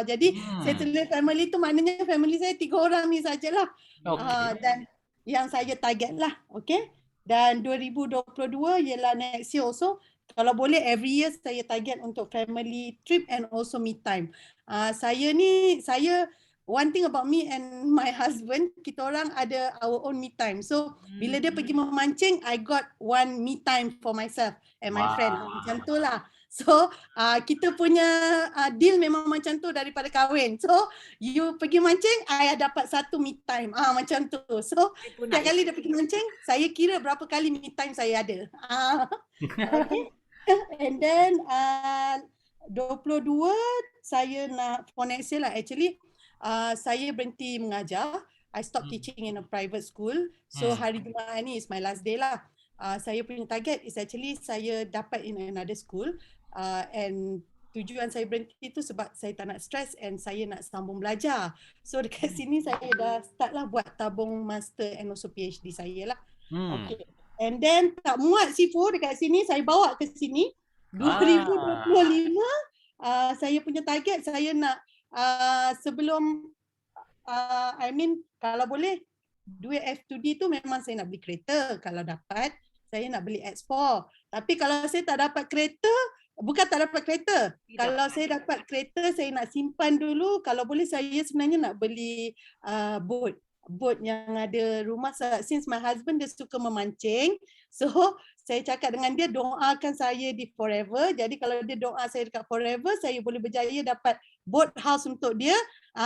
Jadi saya tulis family tu maknanya family saya 3 orang ni sajalah. Okey. Dan yang saya target lah, okay. Dan 2022 ialah next year also. Kalau boleh every year saya target untuk family trip and also me time. Saya one thing about me and my husband, kita orang ada our own me time. So bila dia pergi memancing, I got one me time for myself and my friend. Macam tu lah. So kita punya deal memang macam tu daripada kahwin. So you pergi mancing, I dapat satu me time. Macam tu. So setiap kali dia pergi mancing, saya kira berapa kali me time saya ada. Okay. And then 22 saya nak for next year lah actually. Saya berhenti mengajar. I stop teaching in a private school. So hari Jumaat ni is my last day lah. Saya punya target is actually saya dapat in another school. And tujuan saya berhenti tu sebab saya tak nak stress and saya nak sambung belajar. So dekat sini saya dah start lah buat tabung master and also PhD saya lah. Okay. And then tak muat Sifu dekat sini, saya bawa ke sini. 2025 saya punya target saya nak sebelum kalau boleh duit F2D tu memang saya nak beli kereta. Kalau dapat saya nak beli X4. Tapi kalau saya tak dapat kereta, bukan tak dapat kereta. Kalau saya dapat kereta saya nak simpan dulu. Kalau boleh saya sebenarnya nak beli boat yang ada rumah. Since my husband dia suka memancing, so saya cakap dengan dia doakan saya di forever. Jadi kalau dia doa saya dekat forever, saya boleh berjaya dapat boat house untuk dia.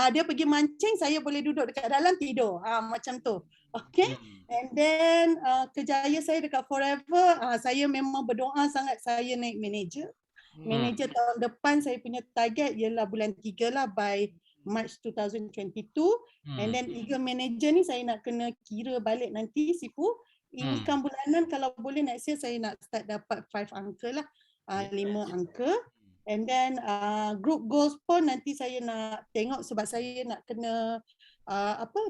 Dia pergi mancing, saya boleh duduk dekat dalam tidur. Macam tu. Okay. And then kejaya saya dekat forever, saya memang berdoa sangat saya naik manager. Manager tahun depan saya punya target ialah bulan 3 lah by March 2022. And then Eagle Manager ni saya nak kena kira balik nanti Sifu. Income bulanan kalau boleh next year saya nak start dapat 5 angka lah. 5 angka. And then group goals pun nanti saya nak tengok sebab saya nak kena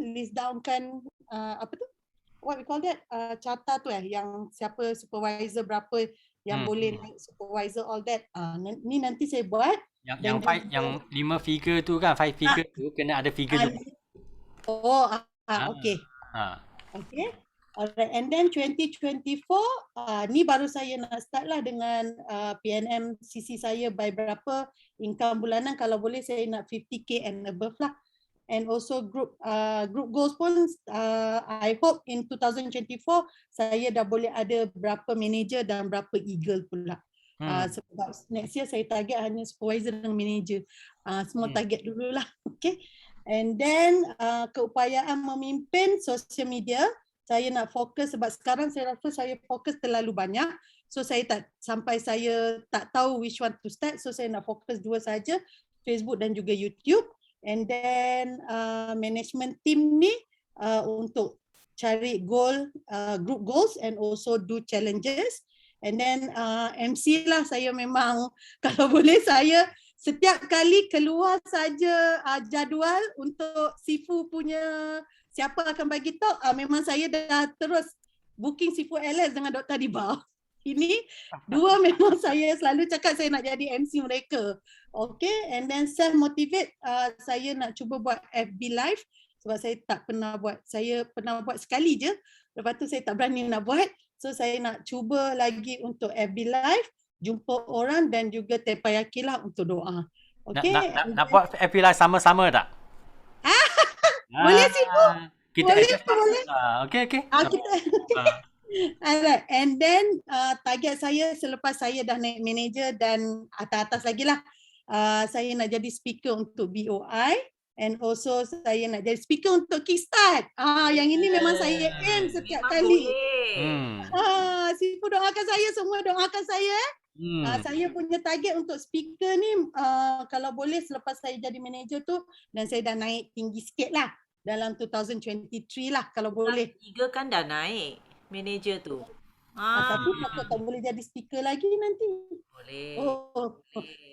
list down kan what we call that carta tu yang siapa supervisor berapa yang boleh naik supervisor all that. Ni nanti saya buat. Yang 5 figure tu kan, 5 figure tu kena ada figure juga. Okay. Okay. Alright, and then 2024 ni baru saya nak start lah dengan PNM CC saya by berapa income bulanan. Kalau boleh saya nak 50k and above lah. And also group goals pun I hope in 2024 saya dah boleh ada berapa manager dan berapa eagle pula. Sebab next year saya target hanya supervisor dan manager. Semua target dululah. Okay. And then keupayaan memimpin social media. Saya nak fokus sebab sekarang saya rasa saya fokus terlalu banyak. So saya saya tak tahu which one to start. So saya nak fokus 2 saja, Facebook dan juga YouTube. And then management team ni untuk cari group goals and also do challenges. And then MC lah saya memang kalau boleh saya setiap kali keluar saja jadual untuk Sifu punya siapa akan bagi talk, memang saya dah terus booking Sifu LS dengan Dr. Diba. Ini 2 memang saya selalu cakap saya nak jadi MC mereka. Okay, and then self-motivate, saya nak cuba buat FB Live sebab saya tak pernah buat. Saya pernah buat sekali je, lepas tu saya tak berani nak buat. So saya nak cuba lagi untuk FB Live, jumpa orang dan juga tepayakilah untuk doa. Okay. Nak buat FB Live sama-sama tak? Boleh Sifu? Kita boleh. Okay. Alright, and then target saya selepas saya dah naik manager dan atas-atas lagi lah, saya nak jadi speaker untuk BOI and also saya nak jadi speaker untuk Kickstart. Yang ini memang saya aim setiap kali. Sifu doakan saya, semua doakan saya. Saya punya target untuk speaker ni kalau boleh selepas saya jadi manager tu dan saya dah naik tinggi sikit lah dalam 2023 lah kalau boleh. 3 kan dah naik manager tu. Tapi tak boleh jadi speaker lagi nanti. Boleh.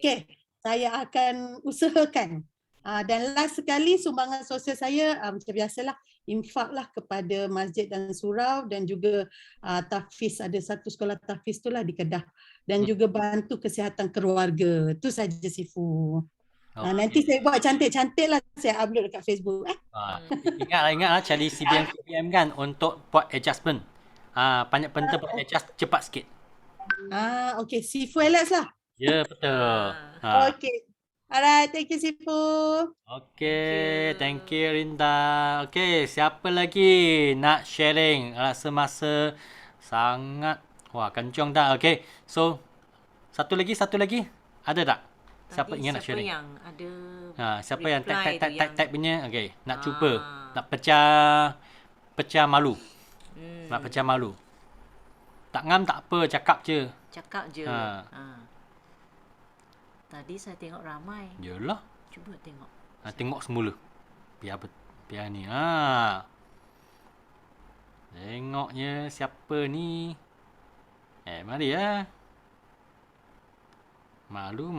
Okay. Saya akan usahakan. Dan last sekali sumbangan sosial saya macam biasalah, infak lah kepada masjid dan surau, dan juga tahfiz, ada satu sekolah tahfiz tu lah di Kedah, dan juga bantu kesihatan keluarga. Tu saja Sifu. Nanti saya buat cantik-cantik lah, saya upload dekat Facebook. Ingatlah cari CBM kan untuk port adjustment. Banyak benda port adjust cepat sikit. Okay, Sifu Alex lah. Ya, betul. Okay. Alright, thank you Sifu. Okay, thank you Rinda. Okay, siapa lagi nak sharing? Rasa masa sangat kencang dah. Okay, so satu lagi. Ada tak? Siapa Tadi ingat nak siapa sharing? yang ada Siapa yang reply tu yang- type punya? Okay, nak cuba. Nak pecah malu. Nak pecah malu. Tak ngam tak apa, cakap je. cakap je. Tadi saya tengok ramai. Yelah. Cuba tengok. Tengok semula. Biar ni. Tengoknya siapa ni. Mari ya. Malu.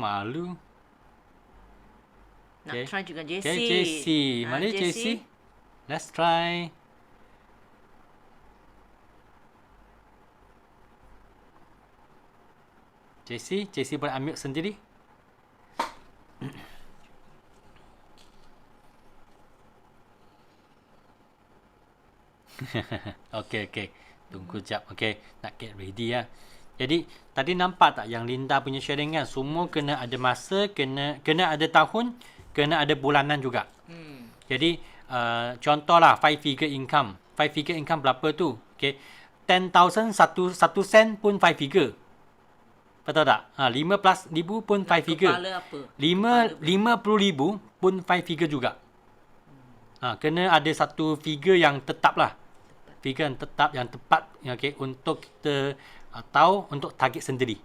Nak Okay. try juga JC. Okay, JC. Mari JC. Let's try. JC boleh ambil sendiri. Okay. Tunggu jap. Okay, nak get ready ya. Jadi, tadi nampak tak yang Linda punya sharing kan? Semua kena ada masa, kena ada tahun, kena ada bulanan juga. Jadi, contohlah 5 figure income. 5 figure income berapa tu? Okay. 10,000 1 sen pun 5 figure. Betul tak? 15,000 pun 5 figure. Kepala apa? 50,000 pun 5 figure juga. Kena ada satu figure yang tetap lah. Figure yang tetap, yang tepat, okay, untuk kita tahu untuk target sendiri.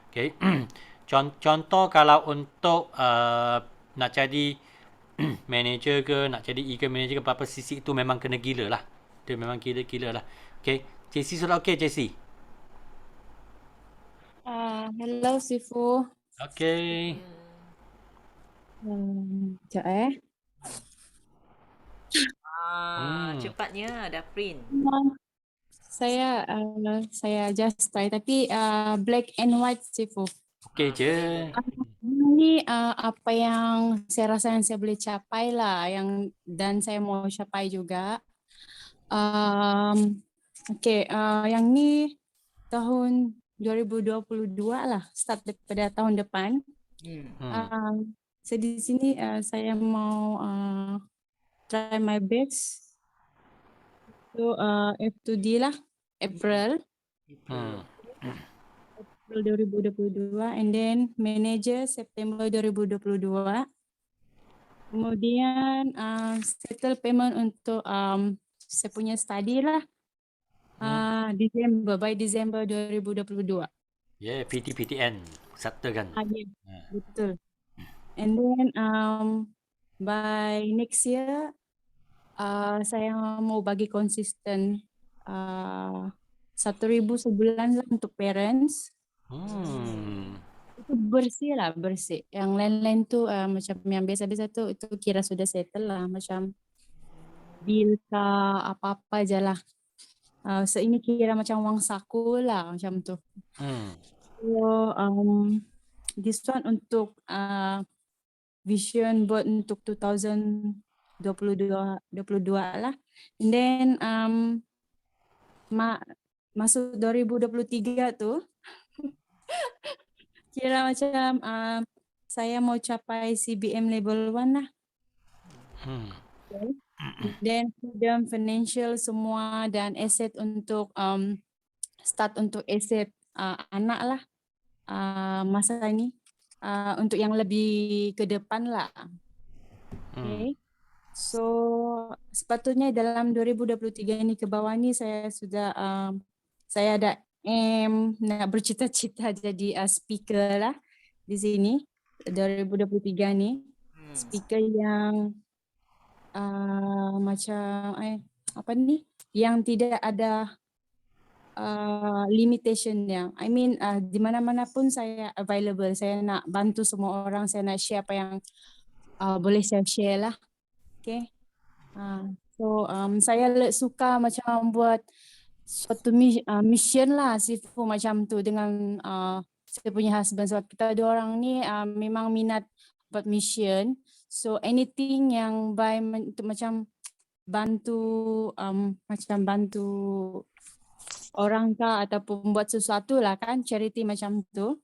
Okay. Contoh kalau untuk nak jadi manager ke, nak jadi e-com manager ke, apa-apa sisi itu memang kena gila lah. Dia memang gila lah. Okay. JC sudah okay, JC? Hello Sifu. Okay. Sekejap Cepatnya dah print. Saya just try tapi black and white Sifu. Okay je. Ini apa yang saya rasa yang saya boleh capai lah, dan saya mau capai juga. Yang ni tahun 2022 lah, start daripada tahun depan. So di sini saya mau try my best. So F2D lah, April 2022, and then manager September 2022. Kemudian settle payment untuk saya punya study lah. By December 2022. Yeah, PTN settle kan. Betul. And then by next year saya mau bagi konsisten 1,000 sebulan lah untuk parents. Itu bersih. Yang lain-lain tu macam yang biasa-biasa tu itu kira sudah settle lah, macam bil ke apa-apa je lah. So ini kira macam wang saku lah macam tu. So this one untuk vision board untuk 2022 lah. And then masuk 2023 tu kira macam saya mau capai CBM level 1 lah. Then freedom financial semua, dan aset untuk start untuk aset anak lah masa ni, untuk yang lebih ke depan lah. Okay. So sepatutnya dalam 2023 ni ke bawah ni saya sudah saya ada nak bercita-cita jadi speaker lah di sini 2023 ni. Speaker yang macam apa ni, yang tidak ada limitation-nya. I mean, di mana-mana pun saya available. Saya nak bantu semua orang. Saya nak share apa yang boleh saya share lah. Okay. So saya suka macam buat suatu mission lah Sifu macam tu dengan saya punya husband. Sebab kita dua orang ni memang minat buat mission. So anything yang macam bantu macam bantu orang kah ataupun buat sesuatu lah kan, charity macam tu.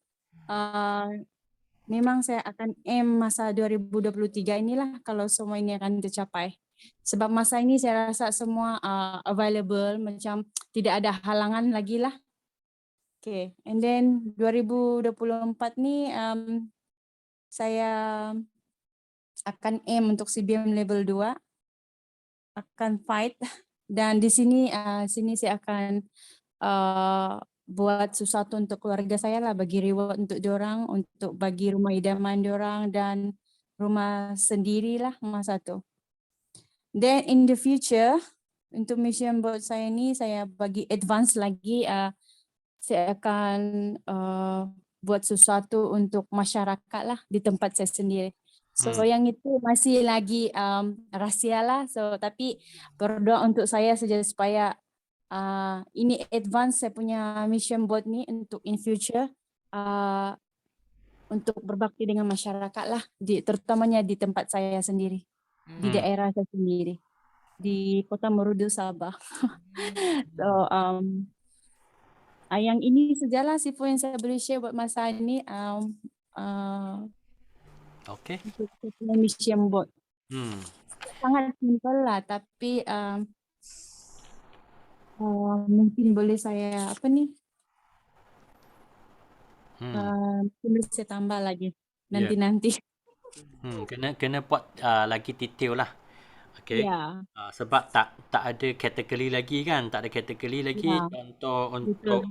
Memang saya akan aim masa 2023 inilah kalau semua ini akan tercapai. Sebab masa ini saya rasa semua available, macam tidak ada halangan lagi lah. Okay, and then 2024 ni saya akan aim untuk CBM level 2, akan fight, dan di sini saya akan buat sesuatu untuk keluarga saya lah, bagi reward untuk diorang, untuk bagi rumah idaman diorang dan rumah sendirilah masa tu. Then in the future, untuk mission buat saya ni, saya bagi advance lagi, saya akan buat sesuatu untuk masyarakat lah di tempat saya sendiri. So yang itu masih lagi rahsia lah. So tapi berdoa untuk saya saja supaya ini advance saya punya mission board ni untuk in future untuk berbakti dengan masyarakat lah, terutamanya di tempat saya sendiri, di daerah saya sendiri, di Kota Marudu, Sabah. So yang ini sajalah Sifu yang saya boleh share buat masa ini. Okay. Untuk mission board. Sangat simple lah, tapi mungkin boleh saya mungkin boleh saya tambah lagi nanti. Kena buat lagi detail lah. Okay. Yeah. Sebab tak ada kategori lagi kan, tak ada kategori lagi. Contoh untuk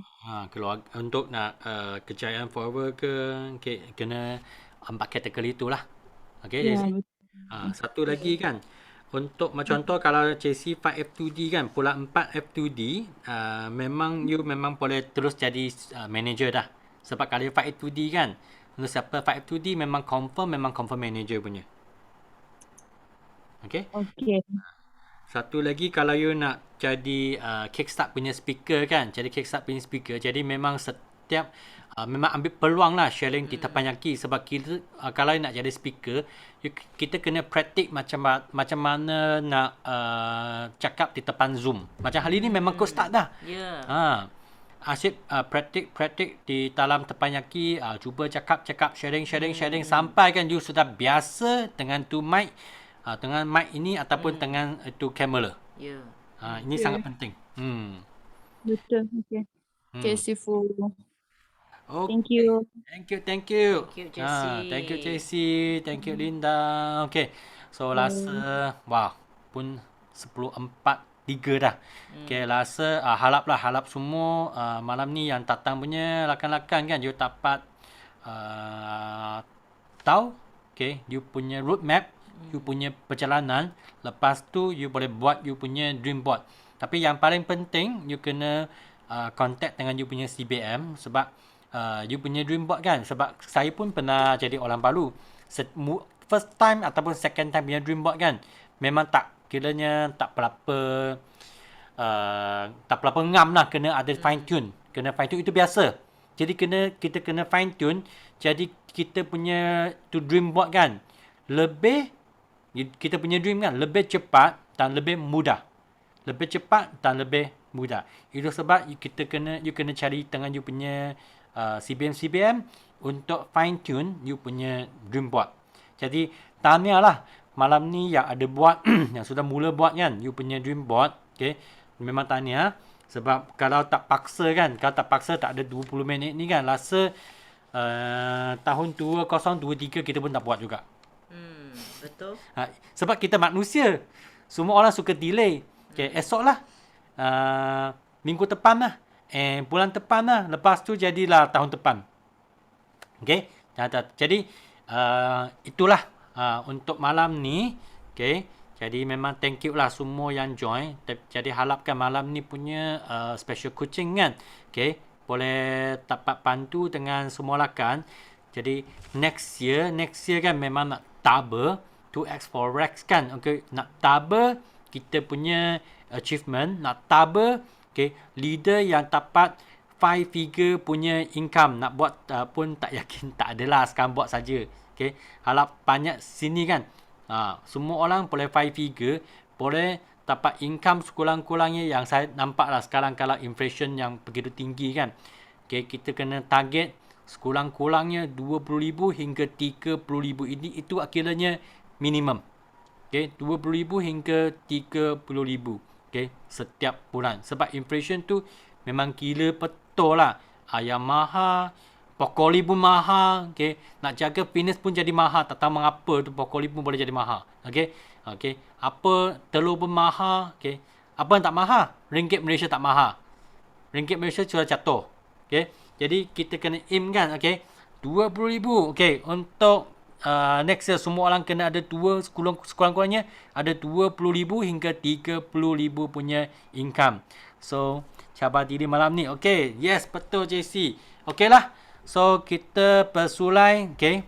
keluarga, untuk nak kejayaan forever ke, okay, kena 4 kategori itulah. Okay. Satu lagi kan, untuk macam contoh kalau JC 5 F2D kan, pula 4 F2D, memang you memang boleh terus jadi manager dah. Sebab kalau 5 F2D kan, untuk siapa 5 F2D memang confirm manager punya. Okay. Satu lagi, kalau you nak jadi Kickstart punya speaker kan, jadi Kickstart punya speaker, jadi memang setiap memang ambil peluang lah sharing di Teppanyaki. Sebab kita kalau nak jadi speaker, kita kena praktik macam mana nak cakap di depan Zoom. Macam hari ni memang kau start dah. Asyik praktik di dalam Teppanyaki, cuba cakap sharing sampai kan you sudah biasa dengan tu mic, dengan mic ini ataupun dengan itu kamera. Ini sangat penting. Betul. Okay, Sifu. Okay. Thank you. Thank you, Jessie. Thank you, Jessie. Thank you, Linda. Okay. So, rasa, pun 10:43 dah. Okay, rasa, harap semua malam ni yang datang punya rakan-rakan kan, you dapat tahu, okay, you punya roadmap, you punya perjalanan. Lepas tu, you boleh buat you punya dream board. Tapi yang paling penting, you kena contact dengan you punya CBM. Sebab you punya dream board kan, sebab saya pun pernah jadi orang baru, first time ataupun second time punya dream board kan, memang kiranya tak berapa ngam lah, kena ada fine tune itu biasa. Jadi kita kena fine tune, jadi kita punya tu dream board kan, kita punya dream kan lebih cepat dan lebih mudah. Itu sebab you kena cari dengan you punya CBM untuk fine tune you punya dream board. Jadi tahniah lah malam ni yang ada buat yang sudah mula buat kan you punya dream board. Okay, memang tahniah. Sebab kalau tak paksa tak ada 20 minit ni kan, rasa tahun 2023 kita pun tak buat juga. Betul. Sebab kita manusia, semua orang suka delay. Okay, esok lah, minggu depan lah, bulan depan lah, lepas tu jadilah tahun depan. Okay, jadi itulah untuk malam ni. Okay, Jadi memang thank you lah semua yang join. Jadi harapkan malam ni punya special coaching kan. Okay. Boleh dapat bantu dengan semua rakan. Jadi next year kan memang nak double 2x 4x kan. Okay. Nak double kita punya achievement. Nak double okay, leader yang dapat 5 figure punya income. Nak buat pun tak yakin, tak adalah, sekarang buat saja. Okay. Harap banyak sini kan. Semua orang boleh 5 figure, boleh dapat income sekurang-kurangnya yang saya nampak lah sekarang kalau inflation yang begitu tinggi kan. Okay, kita kena target sekurang-kurangnya 20,000 hingga 30,000. Ini itu akhirnya minimum. Okay, 20,000 hingga 30,000. Okay, setiap bulan. Sebab inflation tu memang gila betul lah. Ayam mahal, brokoli pun mahal, okay. Nak jaga fitness pun jadi mahal. Tak tahu mengapa tu brokoli pun boleh jadi mahal, okay. Okay. Apa telur pun mahal, okay. Apa yang tak mahal? Ringgit Malaysia tak mahal. Ringgit Malaysia sudah jatuh, okay. Jadi kita kena aim kan, okay. 20,000, okay. Untuk next year semua orang kena ada sekurang-kurangnya ada 20,000 hingga 30,000 punya income. So cabar diri malam ni, okay. Yes, betul JC. Okay lah. So kita bersulai, okay.